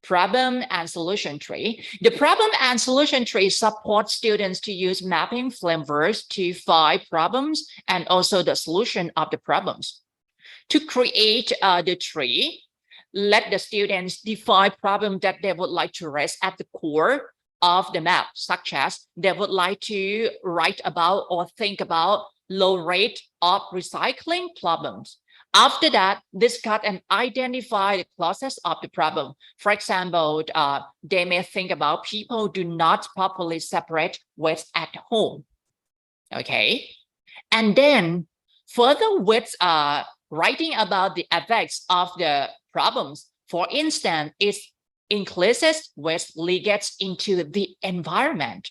F: problem and solution tree. The problem and solution tree supports students to use mapping frameworks to find problems and also the solution of the problems. To create the tree, let the students define problems that they would like to raise at the core of the map, such as they would like to write about or think about low rate of recycling problems. After that, discuss and identify the causes of the problem. For example, they may think about people do not properly separate waste at home. Okay, and then further with writing about the effects of the problems. For instance, it increases waste leakage into the environment.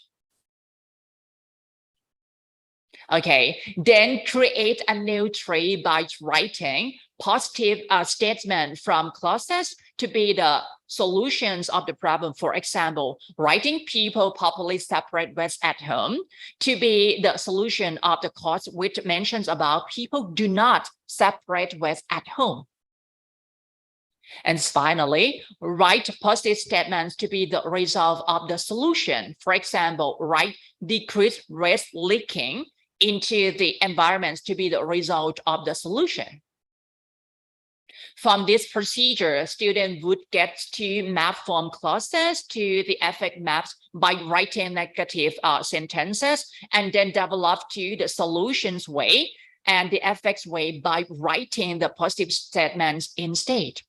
F: Okay, then create a new tree by writing positive statements from clauses to be the solutions of the problem. For example, writing people properly separate waste at home to be the solution of the clause which mentions about people do not separate waste at home. And finally, write positive statements to be the result of the solution. For example, write decrease waste leaking into the environments to be the result of the solution. From this procedure, students would get to map from clauses to the effect maps by writing negative sentences, and then develop to the solutions way and the effects way by writing the positive statements instead.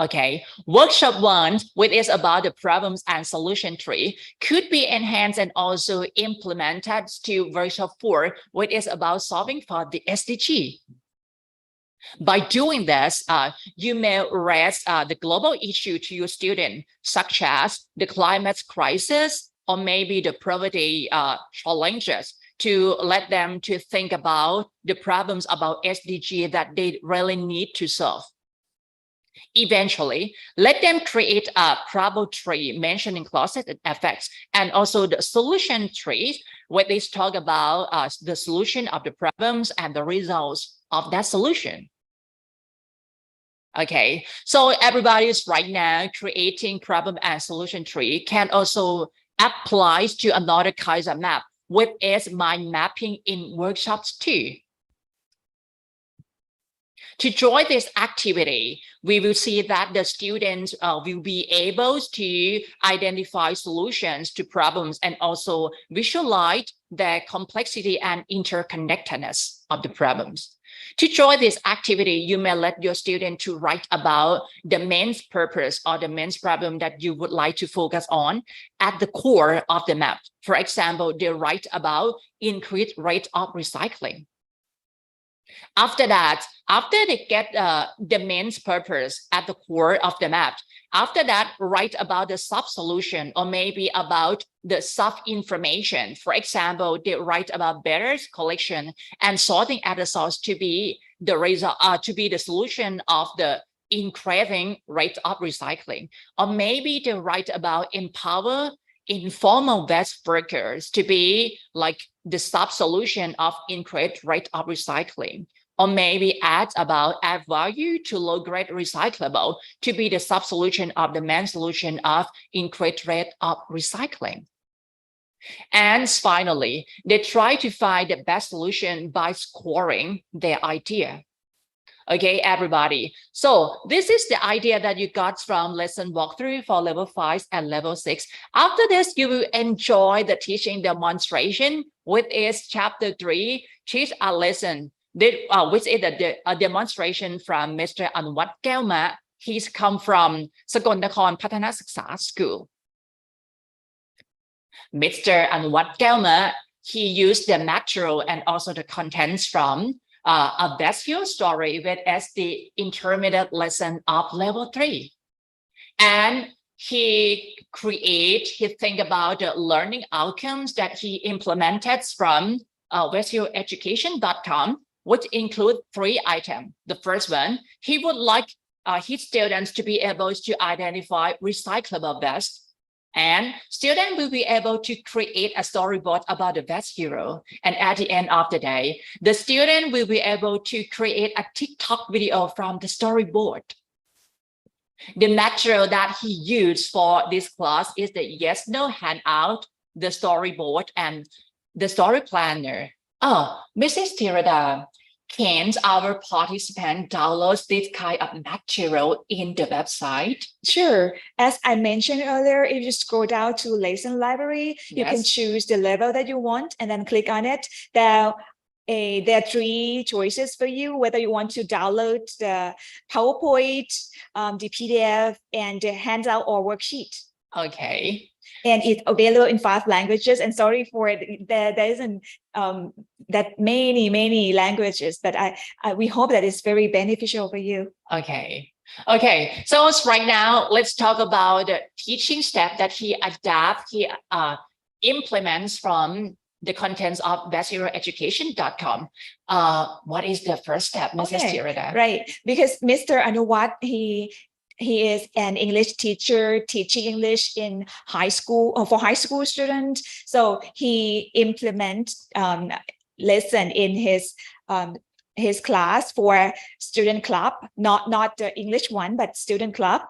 F: Okay, workshop 1, which is about the problems and solution tree, could be enhanced and also implemented to workshop 4, which is about solving for the SDG. By doing this, you may raise the global issue to your student, such as the climate crisis or maybe the poverty challenges, to let them to think about the problems about SDG that they really need to solve. Eventually, let them create a problem tree mentioning clauses and effects, and also the solution tree, where they talk about the solution of the problems and the results of that solution. Okay, so everybody is right now creating problem and solution tree can also apply to another kind of map, which is mind mapping in workshops too. To join this activity, we will see that the students will be able to identify solutions to problems and also visualize the complexity and interconnectedness of the problems. To join this activity, you may let your student to write about the main purpose or the main problem that you would like to focus on at the core of the map. For example, they write about increased rate of recycling. After that, after they get the main purpose at the core of the map, after that, write about the sub-solution or maybe about the sub-information. For example, they write about better collection and sorting at the source to be the result, to be the solution of the increasing rate of recycling. Or maybe they write about empower informal waste workers to be like the sub-solution of increased rate of recycling. Or maybe add value to low-grade recyclable to be the sub-solution of the main solution of increased rate of recycling. And finally, they try to find the best solution by scoring their idea. Okay, everybody. So this is the idea that you got from lesson walkthrough for level 5 and level 6. After this, you will enjoy the teaching demonstration, which is chapter 3, teach a lesson. Which is a demonstration from Mr. Anwat Kelma. He's come from Sakon Nakhon Patana Siksa School. Mr. Anwat Kelma, he used the material and also the contents from a Best Hero story with as the intermediate lesson of level 3. And he think about the learning outcomes that he implemented from westheroeducation.com, which include 3 items. The first one, he would like his students to be able to identify recyclable waste. And students will be able to create a storyboard about the best hero. And at the end of the day, the student will be able to create a TikTok video from the storyboard. The material that he used for this class is the yes/no handout, the storyboard, and the story planner. Oh, Mrs. Tirada, can our participant download this kind of material in the website?
G: Sure. As I mentioned earlier, if you scroll down to lesson library, you can choose the level that you want and then click on it. There are 3 choices for you, whether you want to download the PowerPoint, the PDF, and the handout or worksheet.
F: Okay.
G: And it's available in 5 languages. And sorry for it, there isn't that many languages, but we hope that it's very beneficial for you.
F: Okay. Okay. So right now, let's talk about the teaching step that he implements from the contents of westheroeducation.com. What is the first step, Mrs. Tirada?
G: Right, because Mr. Anuwat, he is an English teacher teaching English in high school or for high school students. So he implements lesson in his class for student club, not the English one, but student club,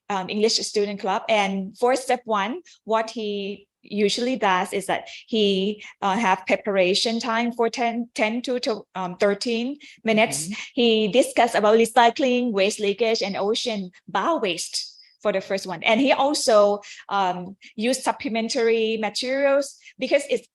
G: English student club. And for step 1, what he usually does is that he have preparation time for 10 to 13 minutes. He discuss about recycling, waste leakage, and ocean bio waste for the first one. And he also use supplementary materials because it's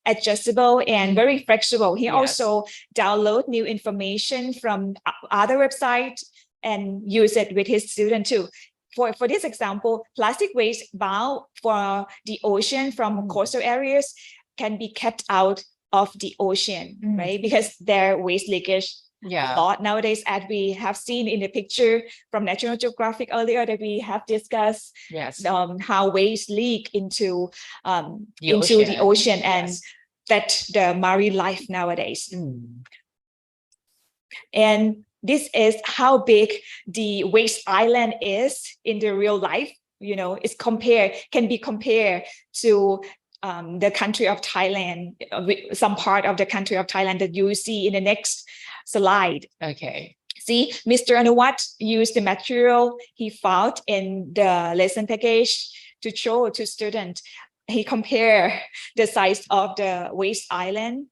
G: adjustable and very flexible. He also download new information from other websites and use it with his student too. For this example, plastic waste bound for the ocean from coastal areas can be kept out of the ocean, right? Because their waste leakage a lot nowadays, as we have seen in the picture from National Geographic earlier that we have discussed, how waste leak into the ocean and that the marine life nowadays. And this is how big the waste island is in the real life. Can be compared to the country of Thailand, some part of the country of Thailand that you see in the next slide.
F: Okay.
G: See, Mr. Anuwat used the material he found in the lesson package to show to students. He compared the size of the waste island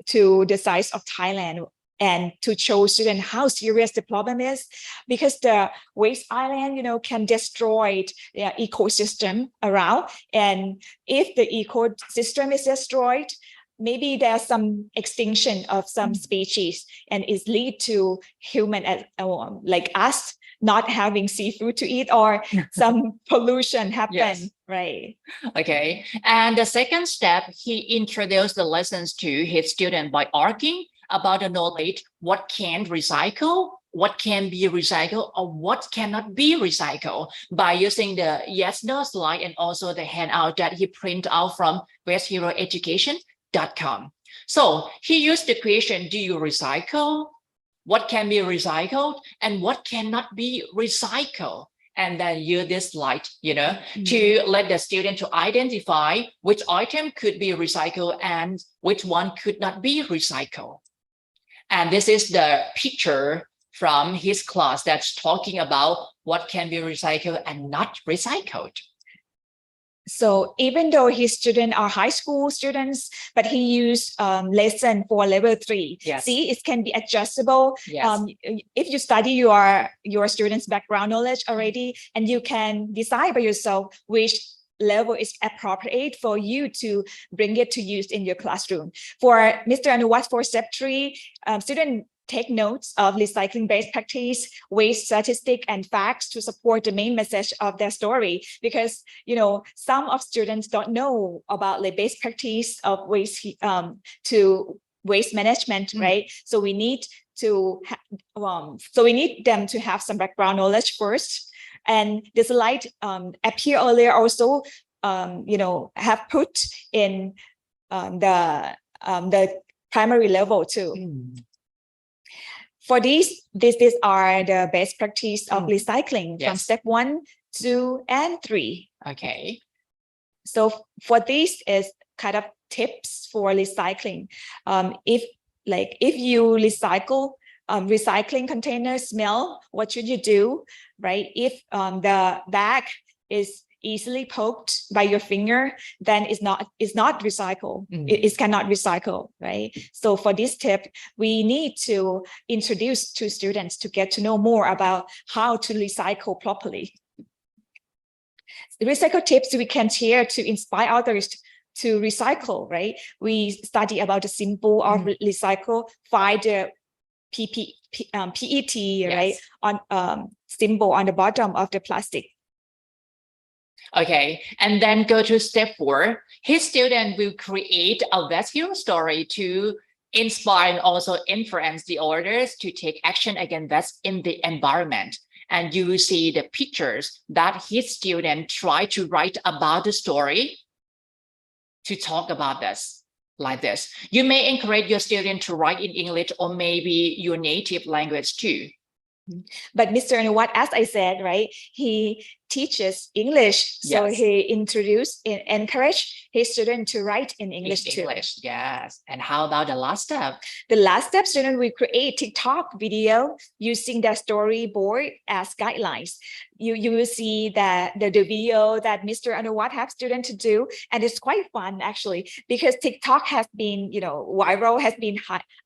G: to the size of Thailand, and to show students how serious the problem is, because the waste island, can destroy the ecosystem around. And if the ecosystem is destroyed, maybe there's some extinction of some species and is lead to human like us not having seafood to eat or some pollution happen,
F: Yes.
G: right?
F: Okay. And the second step, he introduced the lessons to his student by arguing about the knowledge, what can recycle, what can be recycled, or what cannot be recycled by using the yes, no slide and also the handout that he print out from westheroeducation.com. So he used the question, do you recycle? What can be recycled and what cannot be recycled? And then use this slide, to let the student to identify which item could be recycled and which one could not be recycled. And this is the picture from his class that's talking about what can be recycled and not recycled.
G: So even though his students are high school students, but he used lesson for level 3.
F: Yes.
G: See, it can be adjustable.
F: Yes.
G: If you study your students' background knowledge already, and you can decide by yourself which level is appropriate for you to bring it to use in your classroom. For Mr. Anuwat, for step 3, students take notes of recycling best practice, waste statistic and facts to support the main message of their story. Because, some of students don't know about the best practice of waste to waste management, right? So we need to, we need them to have some background knowledge first. And the slide appear earlier also, have put in the primary level too. For these are the best practice of recycling from step 1, 2, and 3.
F: Okay.
G: So for this is kind of tips for recycling. If you recycle, recycling containers smell, what should you do, right? If the bag is easily poked by your finger, then it's not recycled. It cannot recycle, right? So for this tip, we need to introduce to students to get to know more about how to recycle properly. The recycle tips we can share to inspire others to recycle, right? We study about the symbol of recycle, find the PET, right? On symbol on the bottom of the plastic.
F: Okay, and then go to step 4. His student will create a West Hero story to inspire and also influence the others to take action against West in the environment. And you will see the pictures that his student tried to write about the story to talk about this, like this. You may encourage your student to write in English or maybe your native language too.
G: But Mr. Anuwat, as I said, right, he teaches English. So he encouraged his student to write in English too.
F: Yes. And how about the last step?
G: The last step, student will create TikTok video using the storyboard as guidelines. You will see that the video that Mr. Anuwat have students to do, and it's quite fun actually, because TikTok has been, viral, has been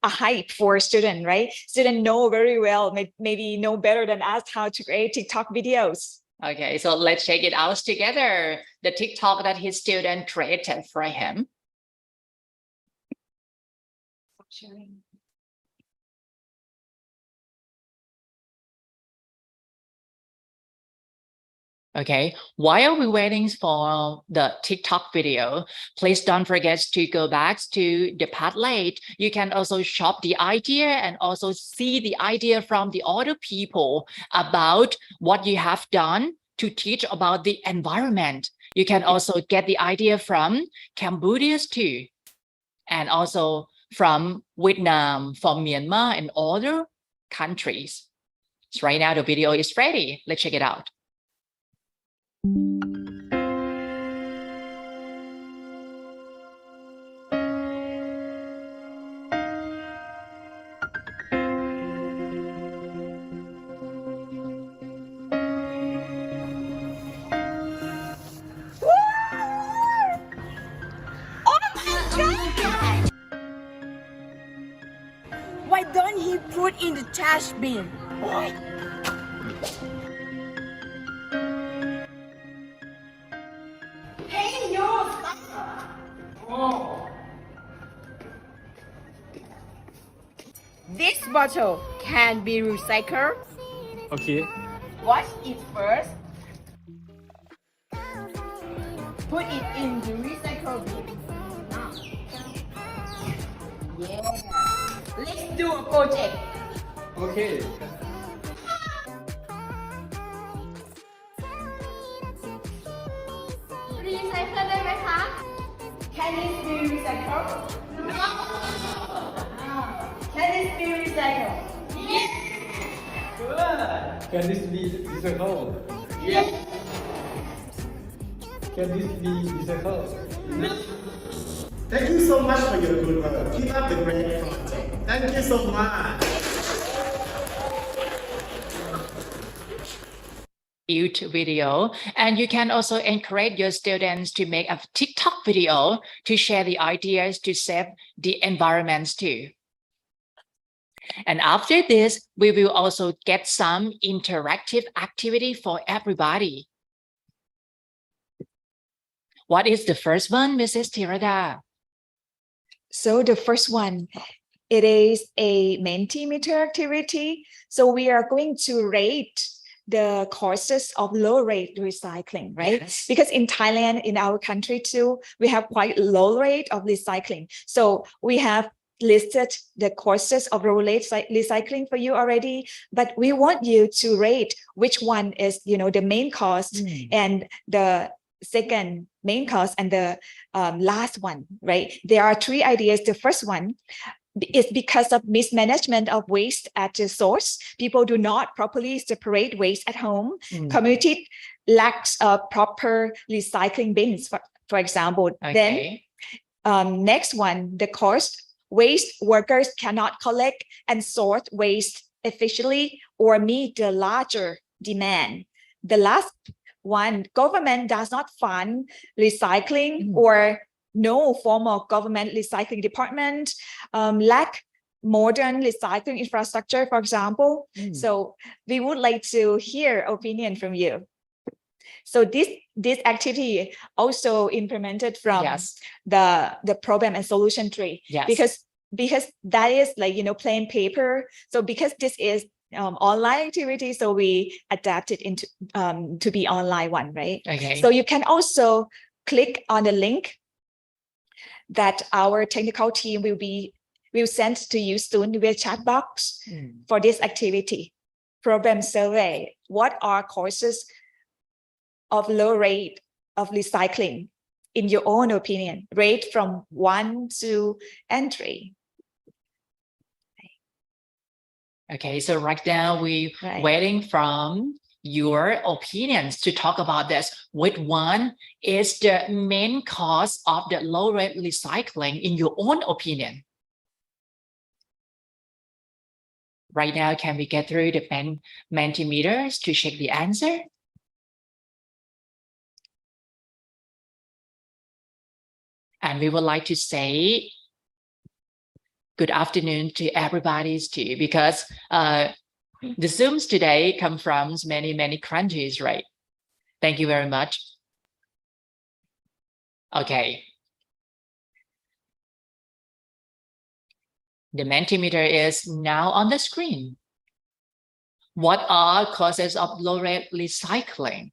G: a hype for students, right? Students know very well, maybe know better than us how to create TikTok videos.
F: Okay, so let's check it out together. The TikTok that his student created for him. Okay, while we're waiting for the TikTok video, please don't forget to go back to the Padlet. You can also shop the idea and also see the idea from the other people about what you have done to teach about the environment. You can also get the idea from Cambodia too, and also from Vietnam, from Myanmar and other countries. So right now the video is ready. Let's check it out.
H: Why don't he put in the trash bin? Hey, yo, stop. bottle can be recycled?
B: Okay.
H: Wash it first. Put it in the recycle bin. Yeah. Let's do a project.
B: Okay.
H: Recycle ได้ไหมคะ Can it be recycled? No. Can it be recycled? Yes.
B: Can this be recycled?
H: Yes.
B: Can this be recycled?
I: Thank you so much for your good work. Keep up the great project. Thank you so much.
F: YouTube video, and you can also encourage your students to make a TikTok video to share the ideas to save the environments too. And after this, we will also get some interactive activity for everybody. What is the first one, Mrs. Tirada?
G: So the first one, it is a Mentimeter activity. So we are going to rate the courses of low rate recycling, right?
F: Yes.
G: Because in Thailand, in our country too, we have quite low rate of recycling. So we have listed the courses of low rate recycling for you already, but we want you to rate which one is, the main cost and the second main cost and the last one, right? There are three ideas. The first one is because of mismanagement of waste at the source. People do not properly separate waste at home. Community lacks proper recycling bins, for example.
F: Okay.
G: Then next one, the cost. Waste workers cannot collect and sort waste efficiently or meet the larger demand. The last one, government does not fund recycling or no formal government recycling department, lack modern recycling infrastructure, for example. So we would like to hear opinion from you. So this activity also implemented from the problem and solution tree.
F: Yes.
G: Because that is like, plain paper. So because this is online activity, so we adapt it into to be online one, right?
F: Okay.
G: So you can also click on the link that our technical team will send to you soon via chat box for this activity. Problem survey. What are causes of low rate of recycling in your own opinion? Rate from 1 to 3.
F: Okay, so right now we're waiting from your opinions to talk about this. Which one is the main cause of the low rate recycling in your own opinion? Right now, can we get through the Mentimeters to check the answer? And we would like to say good afternoon to everybody too, because the Zooms today come from many countries, right? Thank you very much. Okay. The Mentimeter is now on the screen. What are causes of low rate recycling?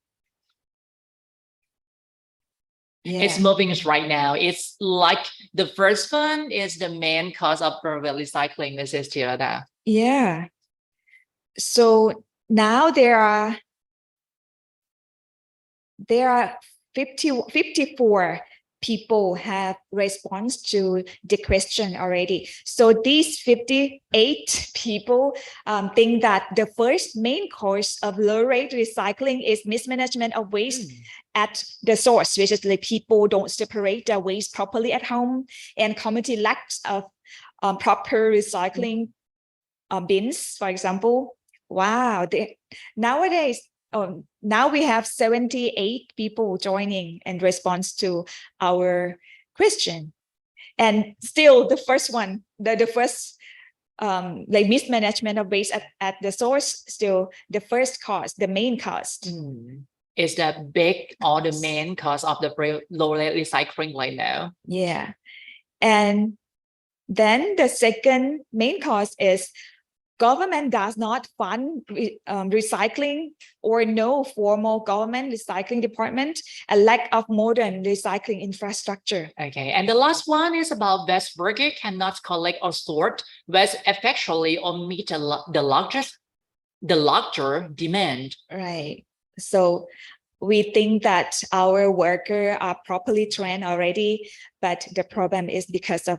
F: It's moving right now. It's like the first one is the main cause of low rate recycling, Mrs. Tirada.
G: Yeah. So now there are 54 people have response to the question already. So these 58 people think that the first main cause of low rate recycling is mismanagement of waste at the source, which is like people don't separate their waste properly at home, and community lacks of proper recycling bins, for example. Wow, nowadays, now we have 78 people joining in response to our question. And still the first one, the first like mismanagement of waste at the source, still the first cause, the main cause.
F: Is that big or the main cause of the low rate recycling right now?
G: Yeah. And then the second main cause is government does not fund recycling, or no formal government recycling department, a lack of modern recycling infrastructure.
F: Okay, and the last one is about waste worker cannot collect or sort waste effectually or meet the larger demand.
G: Right. So we think that our workers are properly trained already, but the problem is because of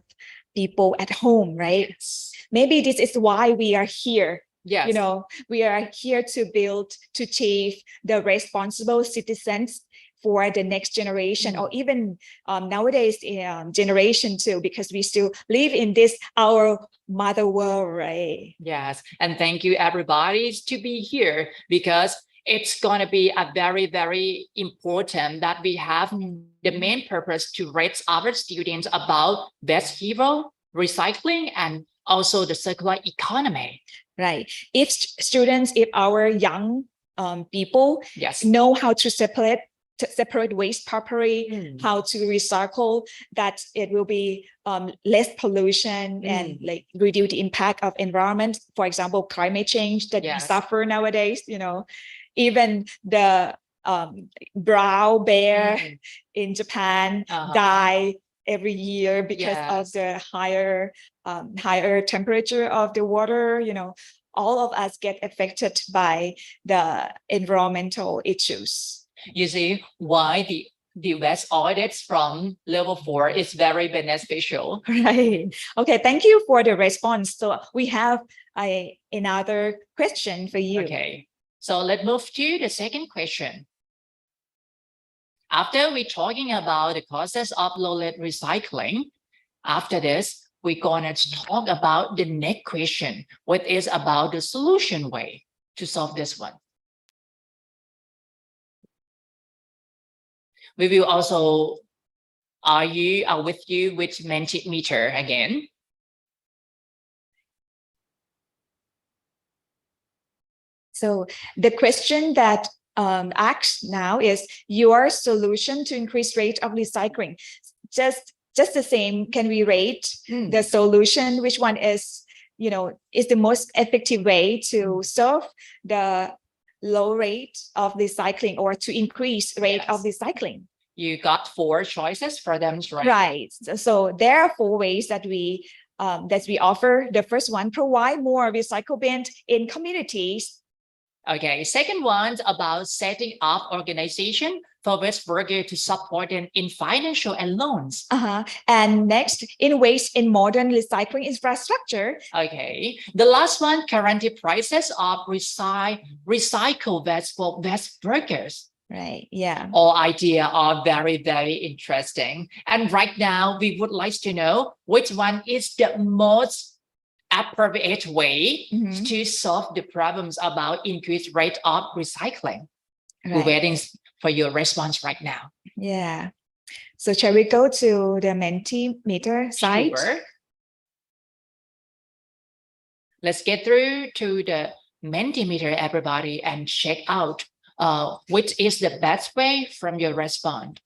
G: people at home, right?
F: Yes.
G: Maybe this is why we are here.
F: Yes.
G: You know, we are here to build, to achieve the responsible citizens for the next generation, or even nowadays generation 2, because we still live in this our mother world, right?
F: Yes, and thank you everybody to be here, because it's going to be a very, very important that we have the main purpose to raise our students about waste hero, recycling, and also the circular economy.
G: Right. If students, if our young people
F: Yes.
G: know how to separate waste properly, how to recycle, that it will be less pollution and like reduce the impact of environment. For example, climate change that we suffer nowadays, you know, even the brown bear in Japan die every year because of the higher temperature of the water. You know, all of us get affected by the environmental issues.
F: You see why the waste audits from level 4 is very beneficial.
G: Right. Okay, thank you for the response. So we have another question for you.
F: Okay, so let's move to the second question. After we're talking about the process of low-lead recycling, after this, we're going to talk about the next question, which is about the solution way to solve this one. We will also argue with you with Mentimeter again.
G: So the question that asked now is your solution to increase rate of recycling. Just the same, can we rate the solution? Which one is, you know, is the most effective way to solve the low rate of recycling or to increase rate of recycling?
F: You got 4 choices for them, right?
G: Right. So there are 4 ways that we offer. The first one, provide more recycle bins in communities.
F: Okay, second one's about setting up organization for waste workers to support them in financial and loans.
G: And next, invest in modern recycling infrastructure.
F: Okay, the last one, guarantee prices of recycled waste for waste workers.
G: Right, yeah.
F: All ideas are very, very interesting. And right now, we would like to know which one is the most appropriate way to solve the problems about increased rate of recycling.
G: Right.
F: We're waiting for your response right now.
G: Yeah. So shall we go to the Mentimeter site?
F: Sure. Let's get through to the Mentimeter, everybody, and check out which is the best way from your response.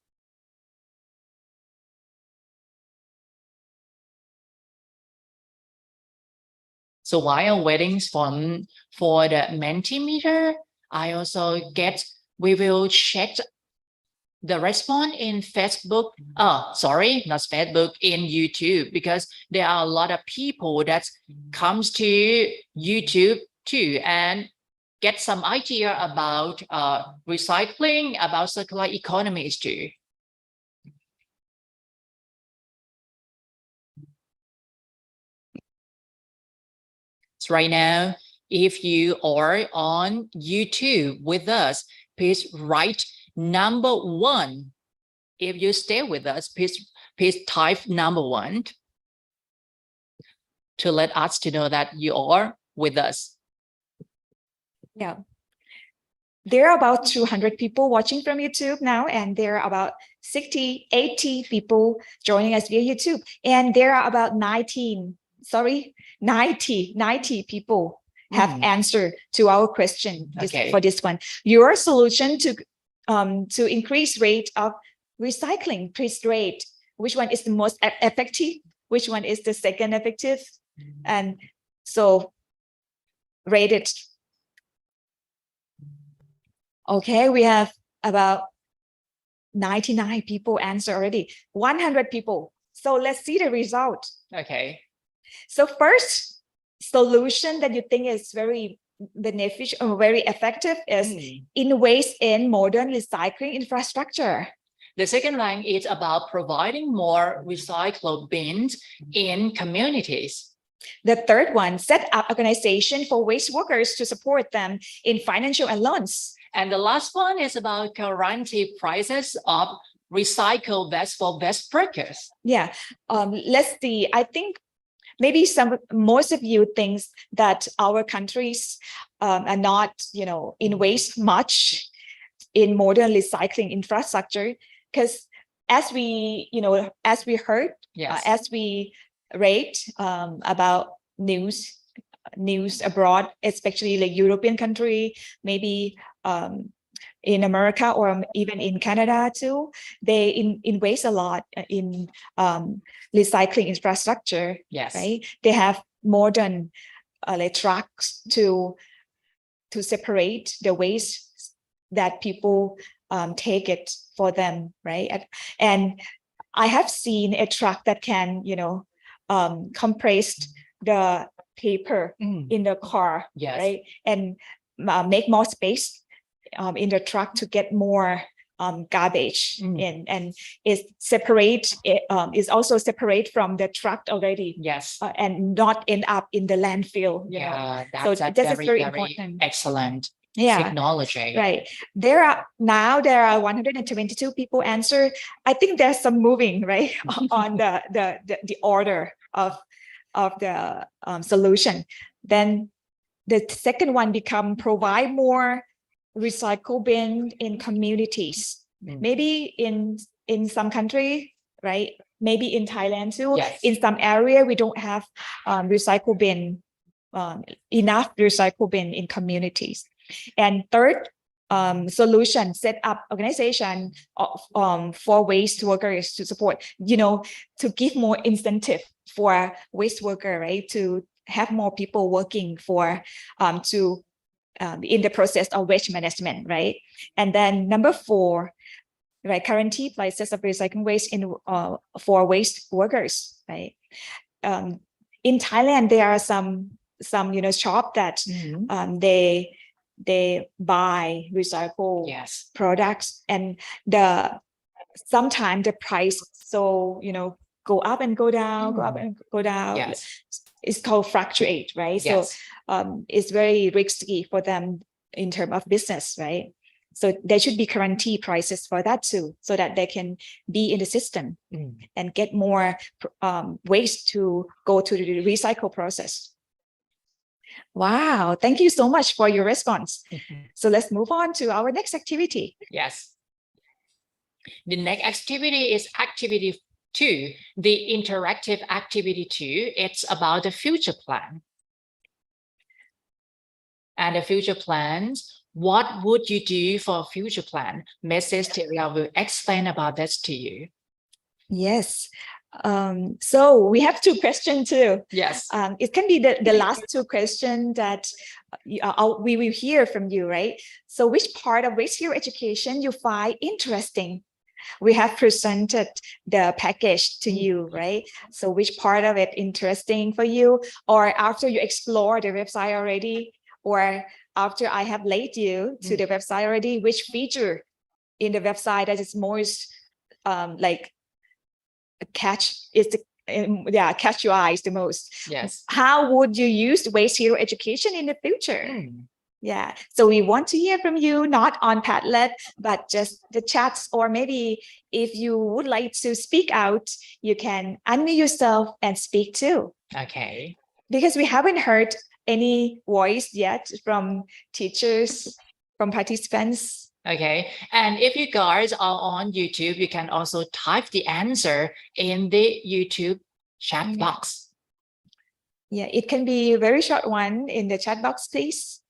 F: So while waiting for the Mentimeter, I also we will check the response in Facebook. Oh, sorry, not Facebook, in YouTube, because there are a lot of people that comes to YouTube too and get some idea about recycling, about circular economies too. So right now, if you are on YouTube with us, please write number 1. If you stay with us, please type number 1 to let us to know that you are with us.
G: Yeah. There are about 200 people watching from YouTube now, and there are about 80 people joining us via YouTube. And there are about 90 people have answered to our question for this one. Your solution to increase rate of recycling, please rate which one is the most effective, which one is the second effective. And so rate it. Okay, we have about 99 people answer already, 100 people. So let's see the result.
F: Okay.
G: So first solution that you think is very beneficial or very effective is invest in modern recycling infrastructure.
F: The second line is about providing more recycle bins in communities.
G: The third one, set up organization for waste workers to support them in financial and loans.
F: And the last one is about guarantee prices of recycled waste for waste workers.
G: Yeah, let's see. I think maybe most of you think that our countries are not, invest much in modern recycling infrastructure, because as we heard,
F: Yes.
G: as we read about news abroad, especially like European country, maybe in America or even in Canada too, they invest a lot in recycling infrastructure.
F: Yes.
G: Right? They have modern like trucks to separate the waste that people take it for them, right? And I have seen a truck that can, compress the paper in the car,
F: Yes.
G: right? And make more space in the truck to get more garbage in, and is also separate from the truck already.
F: Yes.
G: And not end up in the landfill.
F: Yeah,
G: So
F: that's
G: that is
F: very,
G: very
F: very
G: important.
F: excellent
G: Yeah.
F: technology.
G: Right. There are 122 people answer. I think there's some moving, right, on the order of the solution. Then the second one become provide more recycle bin in communities. Maybe in some country, right? Maybe in Thailand too.
F: Yes.
G: In some area we don't have recycle bin, enough recycle bin in communities. And third solution, set up organization for waste workers to support, to give more incentive for waste worker, right? To have more people working for in the process of waste management, right? And then number 4, right, guarantee prices of recycling waste for waste workers, right? In Thailand, there are some shop that they buy recycled
F: Yes.
G: products, and sometimes the price go up and go down, go up and go down.
F: Yes.
G: It's called fluctuate, right?
F: Yes.
G: So it's very risky for them in terms of business, right? So there should be guarantee prices for that too, so that they can be in the system and get more waste to go to the recycle process. Wow, thank you so much for your response. So let's move on to our next activity.
F: Yes. The next activity is activity 2, the interactive activity 2. It's about the future plan. And the future plans, what would you do for a future plan? Mrs. Teria will explain about this to you.
G: Yes. So we have 2 questions too.
F: Yes.
G: It can be the last 2 questions that we will hear from you, right? So which part of Waste Hero education you find interesting? We have presented the package to you, right? So which part of it interesting for you? Or after you explore the website already, or after I have led you to the website already, which feature in the website that is most catch your eyes the most?
F: Yes.
G: How would you use Waste Hero education in the future? Yeah, so we want to hear from you, not on Padlet, but just the chats, or maybe if you would like to speak out, you can unmute yourself and speak too.
F: Okay.
G: Because we haven't heard any voice yet from teachers, from participants.
F: Okay, and if you guys are on YouTube, you can also type the answer in the YouTube chat box.
G: Yeah, it can be a very short one in the chat box, please.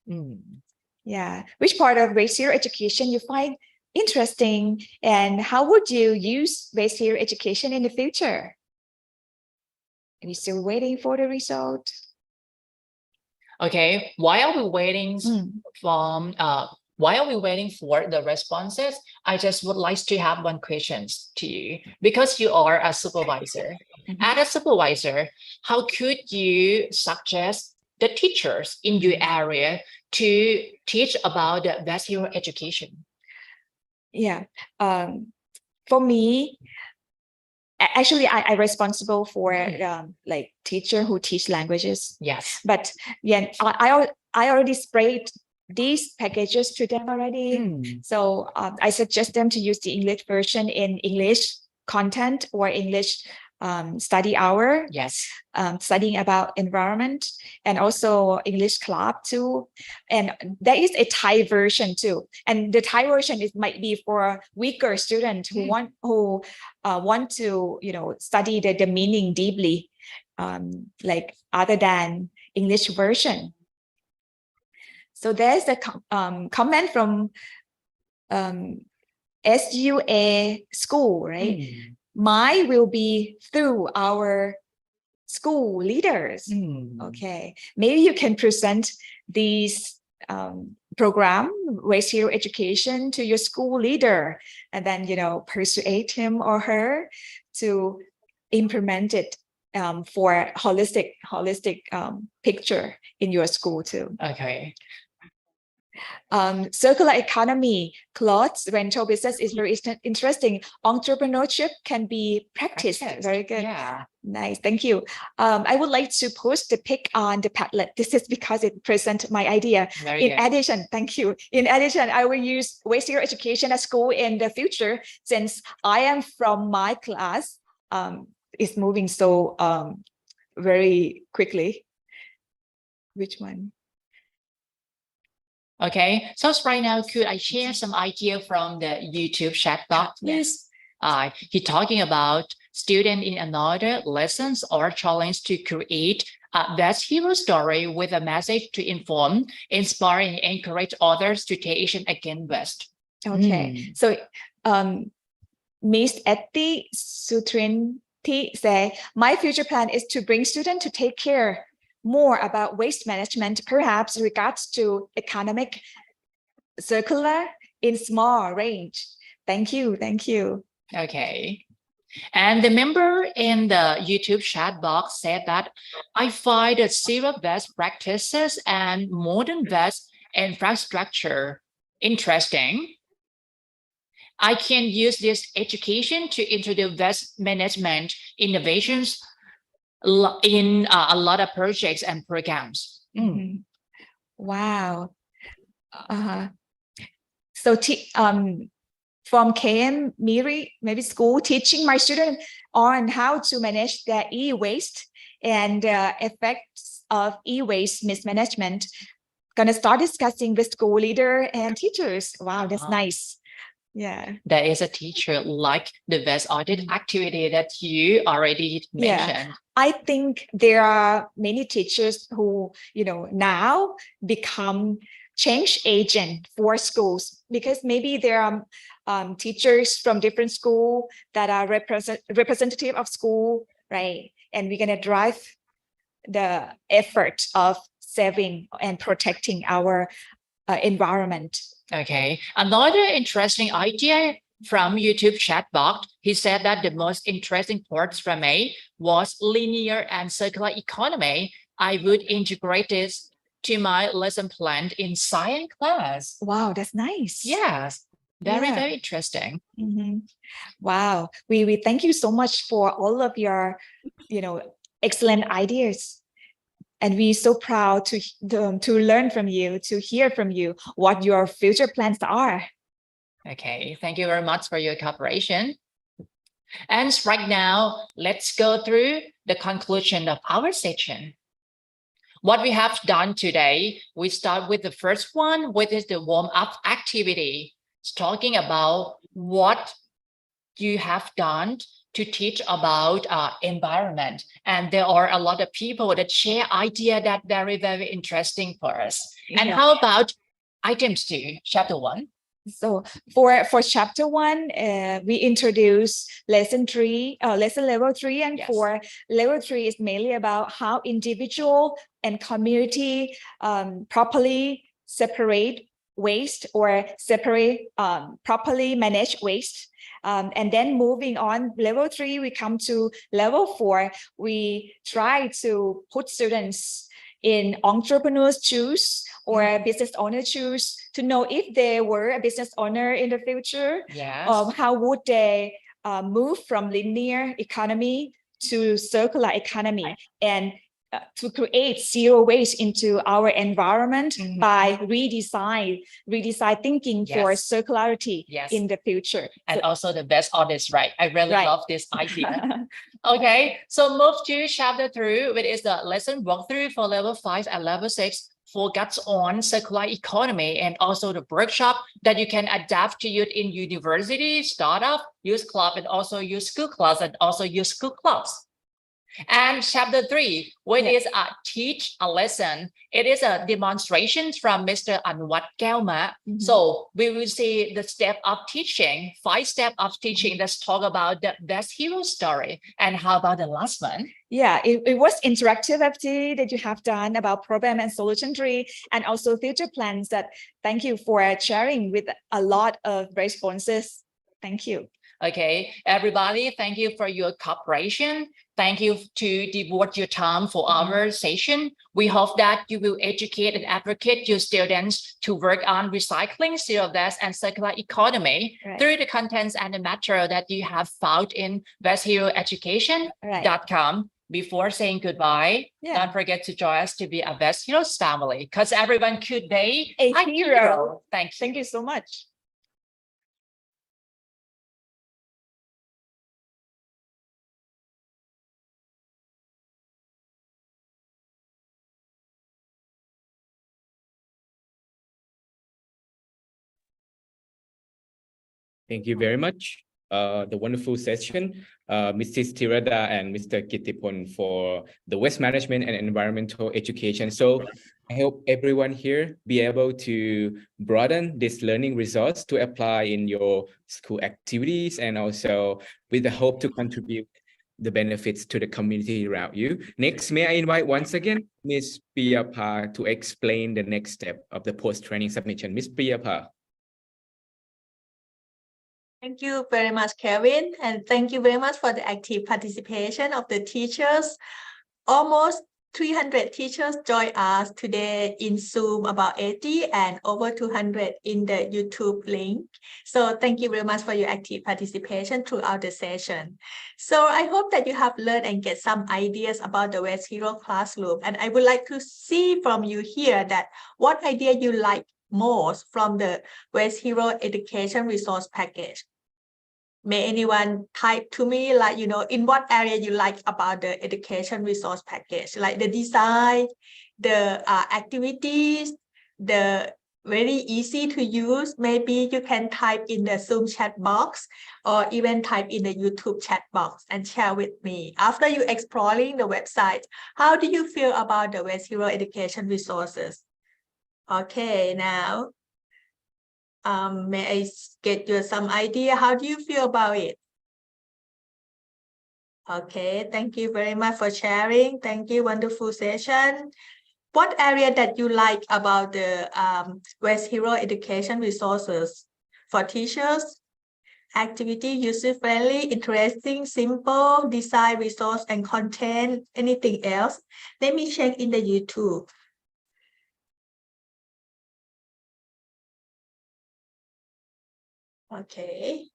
G: Yeah, which part of Waste Hero education you find interesting, and how would you use Waste Hero education in the future? Are you still waiting for the result?
F: Okay, while we waiting from while we waiting for the responses, I just would like to have one questions to you because you are a supervisor. As a supervisor, how could you suggest the teachers in your area to teach about the best hero education?
G: Yeah. For me, actually, I responsible for like teacher who teach languages.
F: Yes.
G: But yeah, I already sprayed these packages to them already. So I suggest them to use the English version in English content or English study hour.
F: Yes.
G: Studying about environment and also English club too. And there is a Thai version too. And the Thai version might be for weaker students who want to, study the meaning deeply, like other than English version. So there's a comment from SUA school, right? Mine will be through our school leaders. Okay, maybe you can present these program, Race Hero Education, to your school leader, and then persuade him or her to implement it for holistic picture in your school too.
F: Okay.
G: Circular economy, clothes rental business is very interesting. Entrepreneurship can be practiced. Very good.
F: Yeah.
G: Nice. Thank you. I would like to post the pic on the Padlet. This is because it presents my idea.
F: Very good.
G: Addition, thank you. In addition, I will use Waste Hero Education at school in the future since I am from my class. It's moving so very quickly. Which one?
F: Okay, so right now, could I share some idea from the YouTube chat box, please? He's talking about student in another lessons or challenge to create a best hero story with a message to inform, inspire, and encourage others to take action against West.
G: Okay, so Miss Etty Sutrinti say, my future plan is to bring students to take care more about waste management, perhaps regards to economic circular in small range. Thank you. Thank you.
F: Okay. And the member in the YouTube chat box said that I find the zero best practices and modern best infrastructure interesting. I can use this education to introduce best management innovations in a lot of projects and programs.
G: Wow. So from KM Miri, maybe school, teaching my students on how to manage their e-waste and effects of e-waste mismanagement. Gonna start discussing with school leader and teachers. Wow, that's nice. Yeah.
F: There is a teacher like the best audit activity that you already mentioned.
G: I think there are many teachers who, now become change agent for schools because maybe there are teachers from different school that are representative of school, right? And we're gonna drive the effort of saving and protecting our environment.
F: Okay, another interesting idea from YouTube chat box, he said that the most interesting parts from me was linear and circular economy. I would integrate this to my lesson plan in science class.
G: Wow, that's nice.
F: Yes, very interesting.
G: Wow, we thank you so much for all of your, excellent ideas. And we're so proud to learn from you, to hear from you what your future plans are.
F: Okay, thank you very much for your cooperation. And right now, let's go through the conclusion of our session. What we have done today, we start with the first one, which is the warm-up activity. It's talking about what you have done to teach about environment. And there are a lot of people that share idea that very interesting for us. And how about items 2, chapter 1?
G: So for chapter 1, we introduce lesson level 3 and
F: Yes.
G: 4. Level 3 is mainly about how individual and community properly separate waste or properly manage waste. And then moving on, level 3, we come to level 4. We try to put students in entrepreneurs' shoes or business owner shoes to know if they were a business owner in the future.
F: Yes.
G: How would they move from linear economy to circular economy and to create zero waste into our environment by redesign thinking for
F: Yes.
G: circularity
F: Yes.
G: in the future.
F: And also the best honest, right? I really
G: Right.
F: love this idea. Okay, so move to chapter 3, which is the lesson walkthrough for level 5 and level 6, focus on circular economy, and also the workshop that you can adapt to use in university, startup, youth club, and also your school class, and also your school clubs. And chapter 3, which is a teach a lesson. It is a demonstration from Mr. Anwat Kelma. So we will see the step of teaching, 5 steps of teaching. Let's talk about the best hero story. And how about the last one?
G: Yeah, it was interactive activity that you have done about problem and solution tree, and also future plans. That thank you for sharing with a lot of responses. Thank you.
F: Okay, everybody, thank you for your cooperation. Thank you to devote your time for our session. We hope that you will educate and advocate your students to work on recycling, zero waste, and circular economy through the contents and the material that you have found in bestheroeducation.com. Before saying goodbye, don't forget to join us to be a Best Heroes family, because everyone could be
G: a hero.
F: Thank you.
G: Thank you so much.
B: Thank you very much. The wonderful session, Mrs. Tirada and Mr. Kittipon for the waste management and environmental education. So I hope everyone here be able to broaden this learning resource to apply in your school activities, and also with the hope to contribute the benefits to the community around you. Next, may I invite once again Ms. Priyapa to explain the next step of the post-training submission. Ms. Priyapa.
D: Thank you very much, Kevin, and thank you very much for the active participation of the teachers. Almost 300 teachers joined us today in Zoom, about 80, and over 200 in the YouTube link. So thank you very much for your active participation throughout the session. So I hope that you have learned and get some ideas about the Waste Hero Classroom. And I would like to see from you here that what idea you like most from the Waste Hero Education Resource Package. May anyone type to me, like, in what area you like about the education resource package, like the design, the activities, the very easy to use. Maybe you can type in the Zoom chat box or even type in the YouTube chat box and share with me. After you exploring the website, how do you feel about the Waste Hero education resources? Okay, now, may I get you some idea? How do you feel about it? Okay, thank you very much for sharing. Thank you, wonderful session. What area that you like about the Waste Hero education resources for teachers? Activity, user-friendly, interesting, simple, design, resource, and content. Anything else? Let me check in the YouTube. Okay,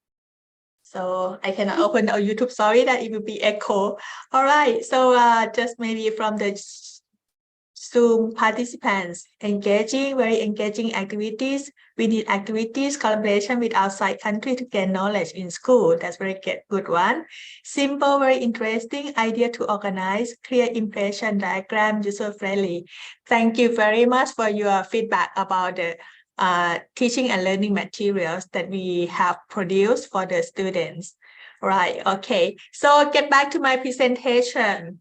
D: so I cannot open our YouTube. Sorry that it will be echo. All right, so just maybe from the Zoom participants, very engaging activities. We need activities, collaboration with outside country to gain knowledge in school. That's very good one. Simple, very interesting, idea to organize, clear impression, diagram, user-friendly. Thank you very much for your feedback about the teaching and learning materials that we have produced for the students. Right, okay. So get back to my presentation.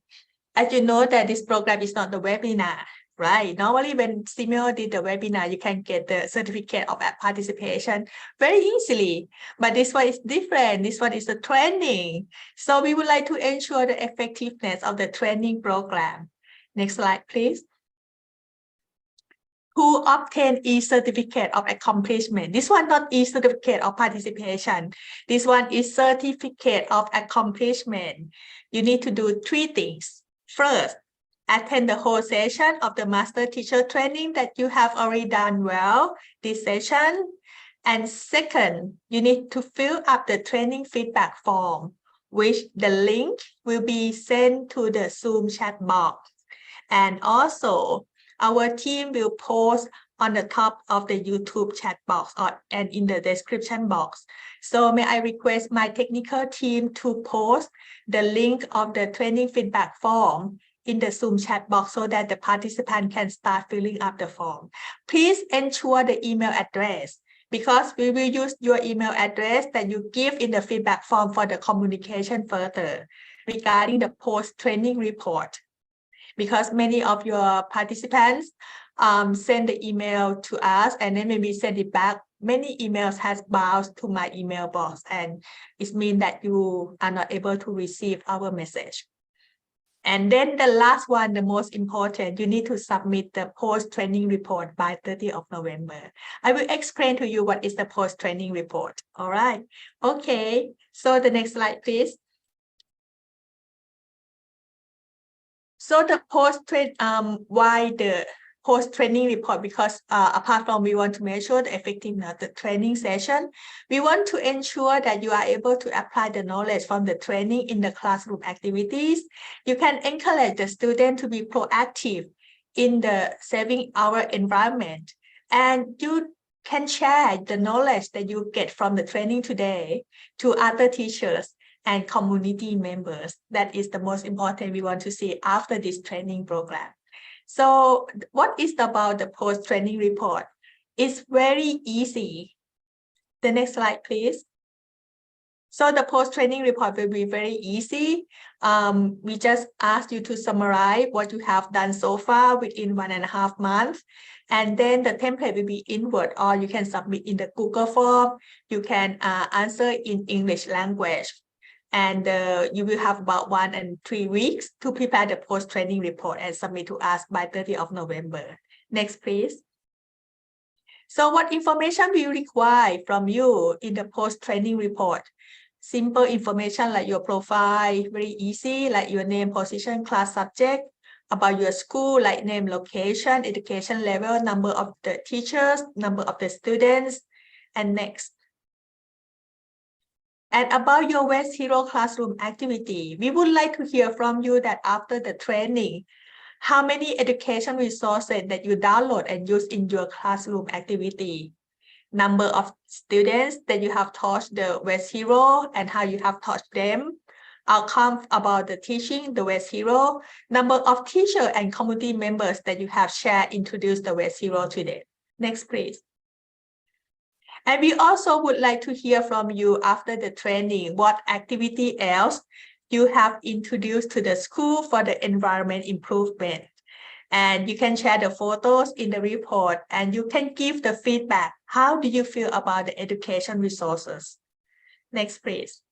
D: As you know that this program is not the webinar. right? Normally when Simeo did the webinar, you can get the certificate of participation very easily, but this one is different. This one is a training. So we would like to ensure the effectiveness of the training program. Next slide, please. Who obtain e-certificate of accomplishment. This one not e-certificate of participation. This one is certificate of accomplishment. You need to do 3 things. First, attend the whole session of the master teacher training that you have already done well this session. And second, you need to fill up the training feedback form, which the link will be sent to the Zoom chat box. And also, our team will post on the top of the YouTube chat box and in the description box. So may I request my technical team to post the link of the training feedback form in the Zoom chat box so that the participant can start filling up the form. Please ensure the email address, because we will use your email address that you give in the feedback form for the communication further regarding the post-training report. Because many of your participants send the email to us and then maybe send it back. Many emails has bounced to my email box, and it means that you are not able to receive our message. And then the last one, the most important, you need to submit the post-training report by 30th of November. I will explain to you what is the post-training report. All right. Okay. So the next slide, please. So the why the post-training report? Because apart from we want to measure the effectiveness of the training session, we want to ensure that you are able to apply the knowledge from the training in the classroom activities. You can encourage the student to be proactive in the saving our environment, and you can share the knowledge that you get from the training today to other teachers and community members. That is the most important we want to see after this training program. So what is about the post-training report? It's very easy. The next slide, please. So the post-training report will be very easy. We just ask you to summarize what you have done so far within 1.5 months. And then the template will be in Word, or you can submit in the Google form. You can answer in English language. And you will have about 1 and 3 weeks to prepare the post-training report and submit to us by 30th of November. Next, please. So what information we require from you in the post-training report? Simple information like your profile, very easy, like your name, position, class, subject, about your school, like name, location, education level, number of the teachers, number of the students, and next. And about your West Hero classroom activity, we would like to hear from you that after the training, how many education resources that you download and use in your classroom activity, number of students that you have taught the West Hero and how you have taught them, outcome about the teaching the West Hero, number of teachers and community members that you have shared, introduced the West Hero today. Next, please. And we also would like to hear from you after the training, what activity else you have introduced to the school for the environment improvement. And you can share the photos in the report, and you can give the feedback. How do you feel about the education resources? Next, please.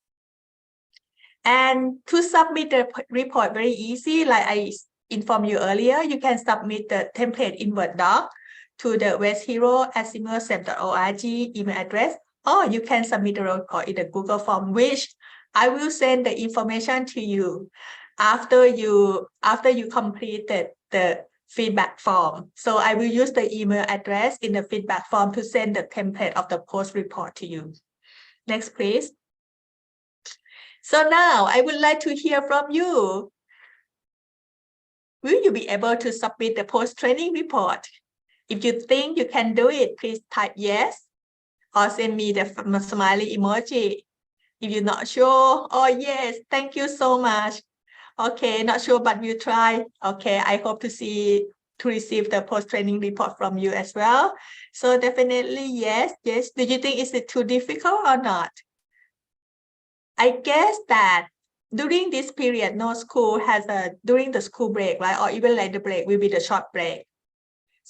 D: And to submit the report very easy, like I informed you earlier, you can submit the template in Word doc to the westhero@simulsep.org email address, or you can submit the report in the Google form, which I will send the information to you after you completed the feedback form. So I will use the email address in the feedback form to send the template of the post report to you. Next, please. So now I would like to hear from you. Will you be able to submit the post-training report? If you think you can do it, please type yes or send me the smiley emoji. If you're not sure, oh yes, thank you so much. Okay, not sure, but we'll try. Okay, I hope to receive the post-training report from you as well. So definitely yes. Do you think is it too difficult or not? I guess that during this period, no school has during the school break, right? Or even like the break will be the short break.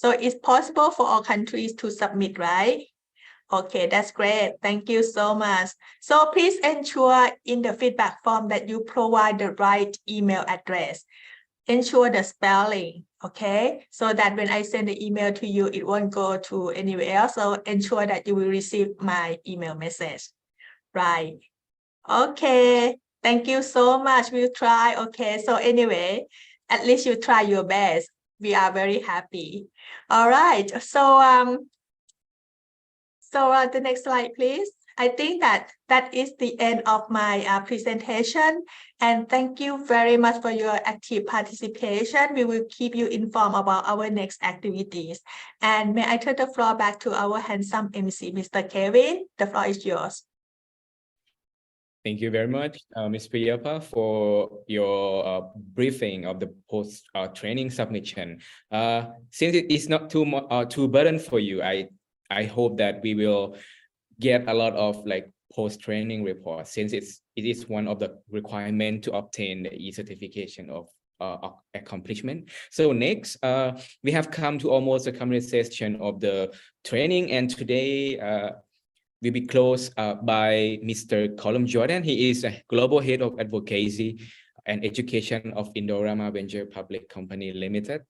D: So it's possible for all countries to submit, right? Okay, that's great. Thank you so much. So please ensure in the feedback form that you provide the right email address. Ensure the spelling, okay? So that when I send the email to you, it won't go to anywhere else. So ensure that you will receive my email message, right? Okay, thank you so much. We'll try. Okay, so anyway, at least you try your best. We are very happy. All right, so the next slide, please. I think that is the end of my presentation. And thank you very much for your active participation. We will keep you informed about our next activities. And may I turn the floor back to our handsome MC, Mr. Kevin? The floor is yours.
B: Thank you very much, Ms. Priyapa, for your briefing of the post training submission. Since it is not too burden for you, I hope that we will get a lot of like post training reports, since it is one of the requirement to obtain the e-certification of accomplishment. So next, we have come to almost a conversation of the training, and today will be closed by Mr. Colum Jordan. He is a Global Head of Advocacy and Education of Indorama Venture Public Company Limited.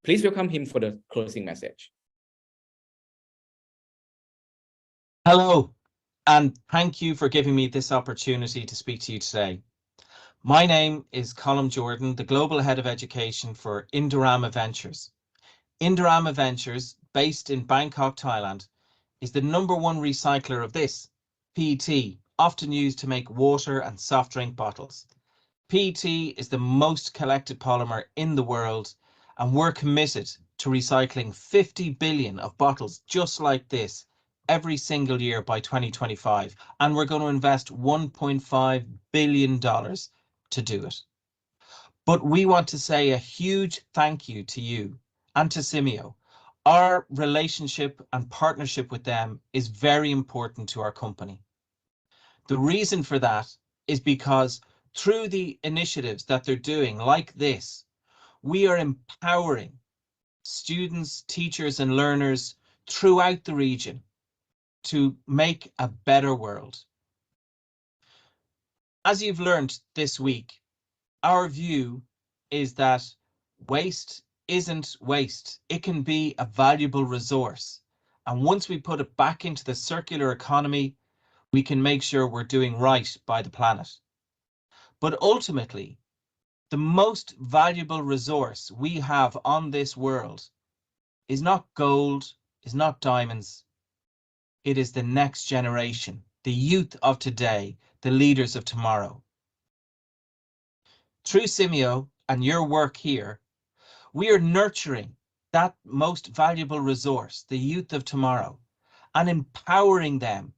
B: Please welcome him for the closing message.
J: Hello, and thank you for giving me this opportunity to speak to you today. My name is Colum Jordan, the Global Head of Education for Indorama Ventures. Indorama Ventures, based in Bangkok, Thailand, is the #1 recycler of this, PET, often used to make water and soft drink bottles. PET is the most collected polymer in the world, and we're committed to recycling 50 billion of bottles just like this every single year by 2025, and we're going to invest $1.5 billion to do it. But we want to say a huge thank you to you and to Simeo. Our relationship and partnership with them is very important to our company. The reason for that is because through the initiatives that they're doing like this, we are empowering students, teachers and learners throughout the region to make a better world. As you've learned this week, our view is that waste isn't waste. It can be a valuable resource. And once we put it back into the circular economy, we can make sure we're doing right by the planet. But ultimately, the most valuable resource we have on this world is not gold, is not diamonds. It is the next generation, the youth of today, the leaders of tomorrow. Through Simeo and your work here, we are nurturing that most valuable resource, the youth of tomorrow, and empowering them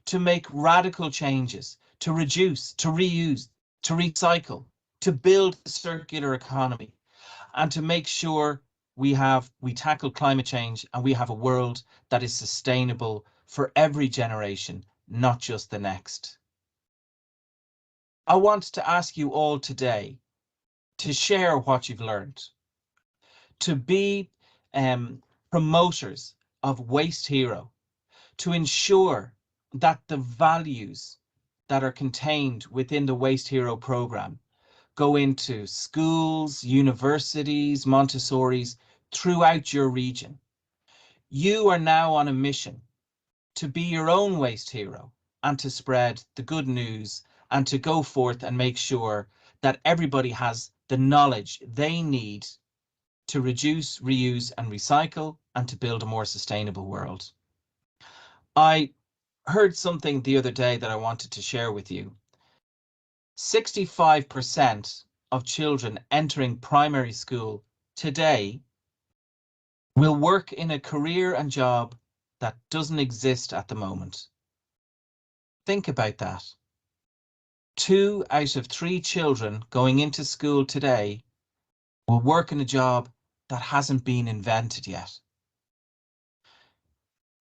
J: to make radical changes, to reduce, to reuse, to recycle, to build a circular economy, and to make sure we tackle climate change and we have a world that is sustainable for every generation, not just the next. I want to ask you all today to share what you've learned, to be promoters of Waste Hero, to ensure that the values that are contained within the Waste Hero program go into schools, universities, Montessori's throughout your region. You are now on a mission to be your own waste hero and to spread the good news and to go forth and make sure that everybody has the knowledge they need to reduce, reuse and recycle and to build a more sustainable world. I heard something the other day that I wanted to share with you. 65% of children entering primary school today will work in a career and job that doesn't exist at the moment. Think about that. 2 out of 3 children going into school today will work in a job that hasn't been invented yet.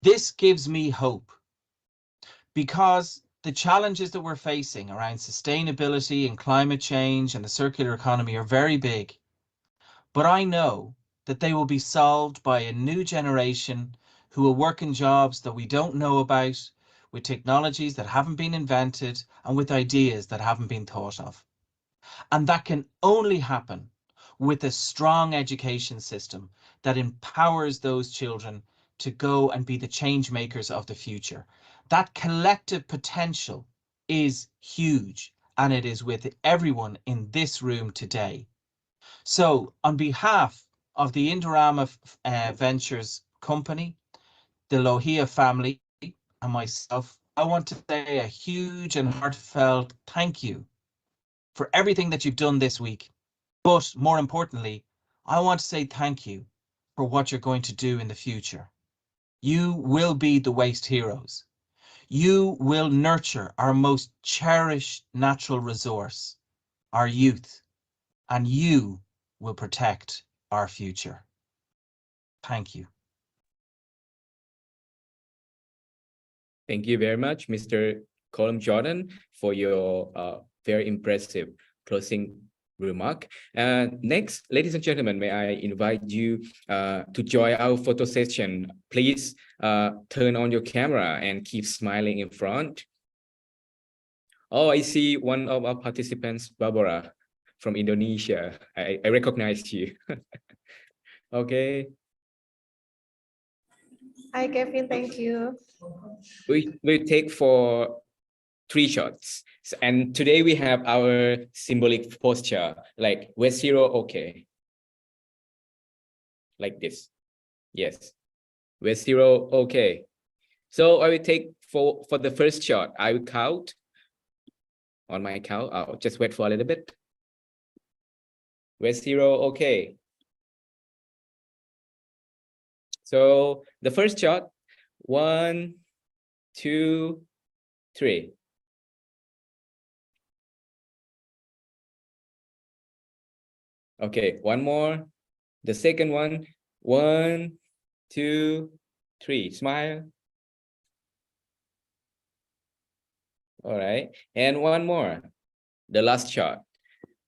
J: This gives me hope because the challenges that we're facing around sustainability and climate change and the circular economy are very big. But I know that they will be solved by a new generation who will work in jobs that we don't know about, with technologies that haven't been invented, and with ideas that haven't been thought of. And that can only happen with a strong education system that empowers those children to go and be the change makers of the future. That collective potential is huge, and it is with everyone in this room today. So on behalf of the Indorama Ventures company, the Lohia family, and myself, I want to say a huge and heartfelt thank you for everything that you've done this week. But more importantly, I want to say thank you for what you're going to do in the future. You will be the waste heroes. You will nurture our most cherished natural resource, our youth, and you will protect our future. Thank you.
B: Thank you very much, Mr. Colum Jordan, for your very impressive closing remark. Next, ladies and gentlemen, may I invite you to join our photo session. Please turn on your camera and keep smiling in front. Oh, I see one of our participants, Barbara from Indonesia. I recognize you. Okay.
H: Hi, Kevin. Thank you.
B: We take for 3 shots. And today we have our symbolic posture, like West Zero, okay. Like this. Yes. West Zero, okay. So I will take for the first shot. I will count. On my count, I'll just wait for a little bit. West Zero, okay. So the first shot, 1, 2, 3. Okay, one more. The second one, 1, 2, 3. Smile. All right, and one more. The last shot.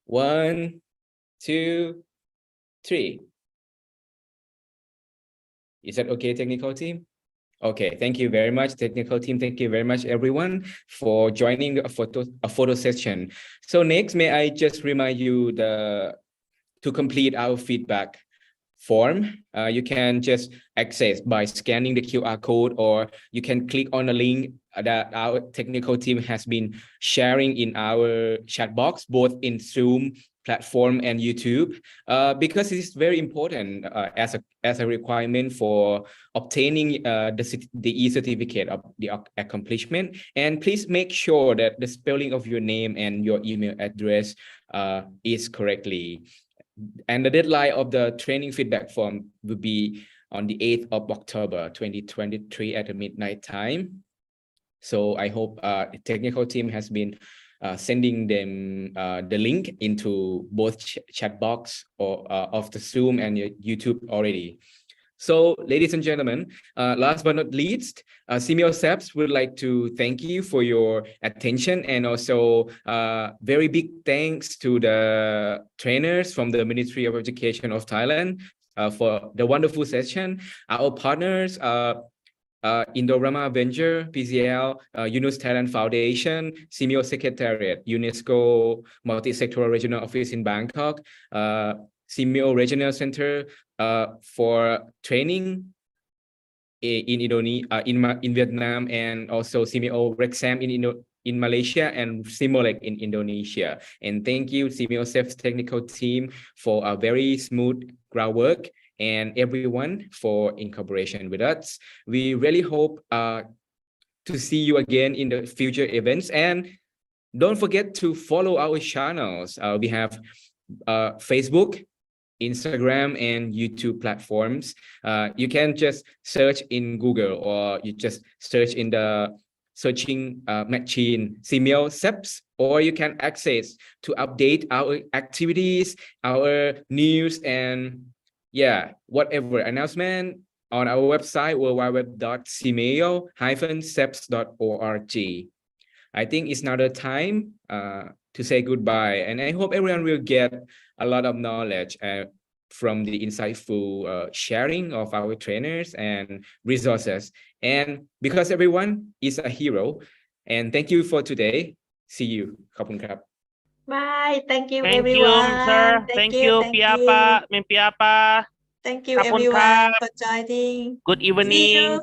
B: 1, 2, 3. Is that okay, technical team? Okay, thank you very much, technical team. Thank you very much, everyone, for joining a photo session. So next, may I just remind you to complete our feedback form. You can just access by scanning the QR code, or you can click on the link that our technical team has been sharing in our chat box, both in Zoom platform and YouTube, because it's very important as a requirement for obtaining the e-certificate of the accomplishment. And please make sure that the spelling of your name and your email address is correctly. And the deadline of the training feedback form will be on the 8th of October 2023 at the midnight time. So I hope the technical team has been sending them the link into both chat box or of the Zoom and YouTube already. So, ladies and gentlemen, last but not least, Simeo SEPS would like to thank you for your attention, and also very big thanks to the trainers from the Ministry of Education of Thailand for the wonderful session. Our partners, Indorama Venture, PCL, UNUS Thailand Foundation, Simeo Secretariat, UNESCO Multi-Sectoral Regional Office in Bangkok, Simeo Regional Center for training in Indonesia, in Vietnam, and also Simeo Rexam in Malaysia, and Simolec in Indonesia. And thank you, Simeo SEP's technical team, for a very smooth groundwork, and everyone for in cooperation with us. We really hope to see you again in the future events. And don't forget to follow our channels. We have Facebook, Instagram, and YouTube platforms. You can just search in Google, or you just search in the searching machine Simeo SEPS, or you can access to update our activities, our news, and whatever announcement on our website, www.simeo-seps.org. I think it's now the time to say goodbye, and I hope everyone will get a lot of knowledge from the insightful sharing of our trainers and resources. And because everyone is a hero, and thank you for today. See you. ขอบคุณครับ
D: Bye. Thank you,
K: Thank you,
D: everyone.
K: sir. Thank you, Piapa, Min Piapa.
D: Thank you,
K: ขอบคุณค
D: everyone,
K: รับ
D: for joining.
K: Good
D: See
K: evening.
D: you.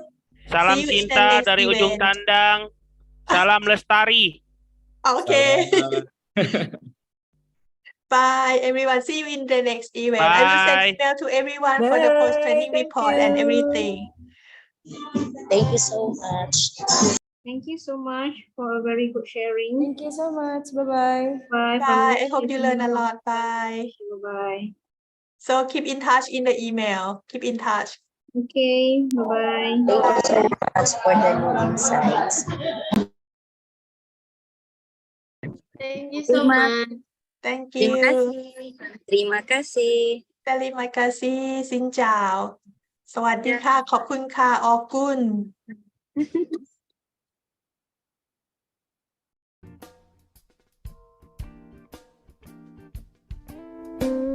K: Salam
D: See you in the
K: cinta
D: next
K: dari ujung
D: event.
K: tandang. Salam lestari.
D: Okay. Bye, everyone. See you in the next event. I will send
K: Bye.
D: email to everyone for the post-training report and everything.
L: Thank you so much.
H: Thank you so much for a very good sharing.
L: Thank you so much. Bye-bye.
H: Bye.
D: Bye. I hope you learn a lot. Bye.
H: Bye.
D: So keep in touch in the email. Keep in touch.
H: Okay. Bye.
L: Thank you so much for the new insights.
H: Thank you so much.
D: Thank
L: Terima
D: you.
L: kasih. Terima kasih.
D: Terima kasih. Xin chào. สวัสดีค่ะ ขอบคุณค่ะ ออกุล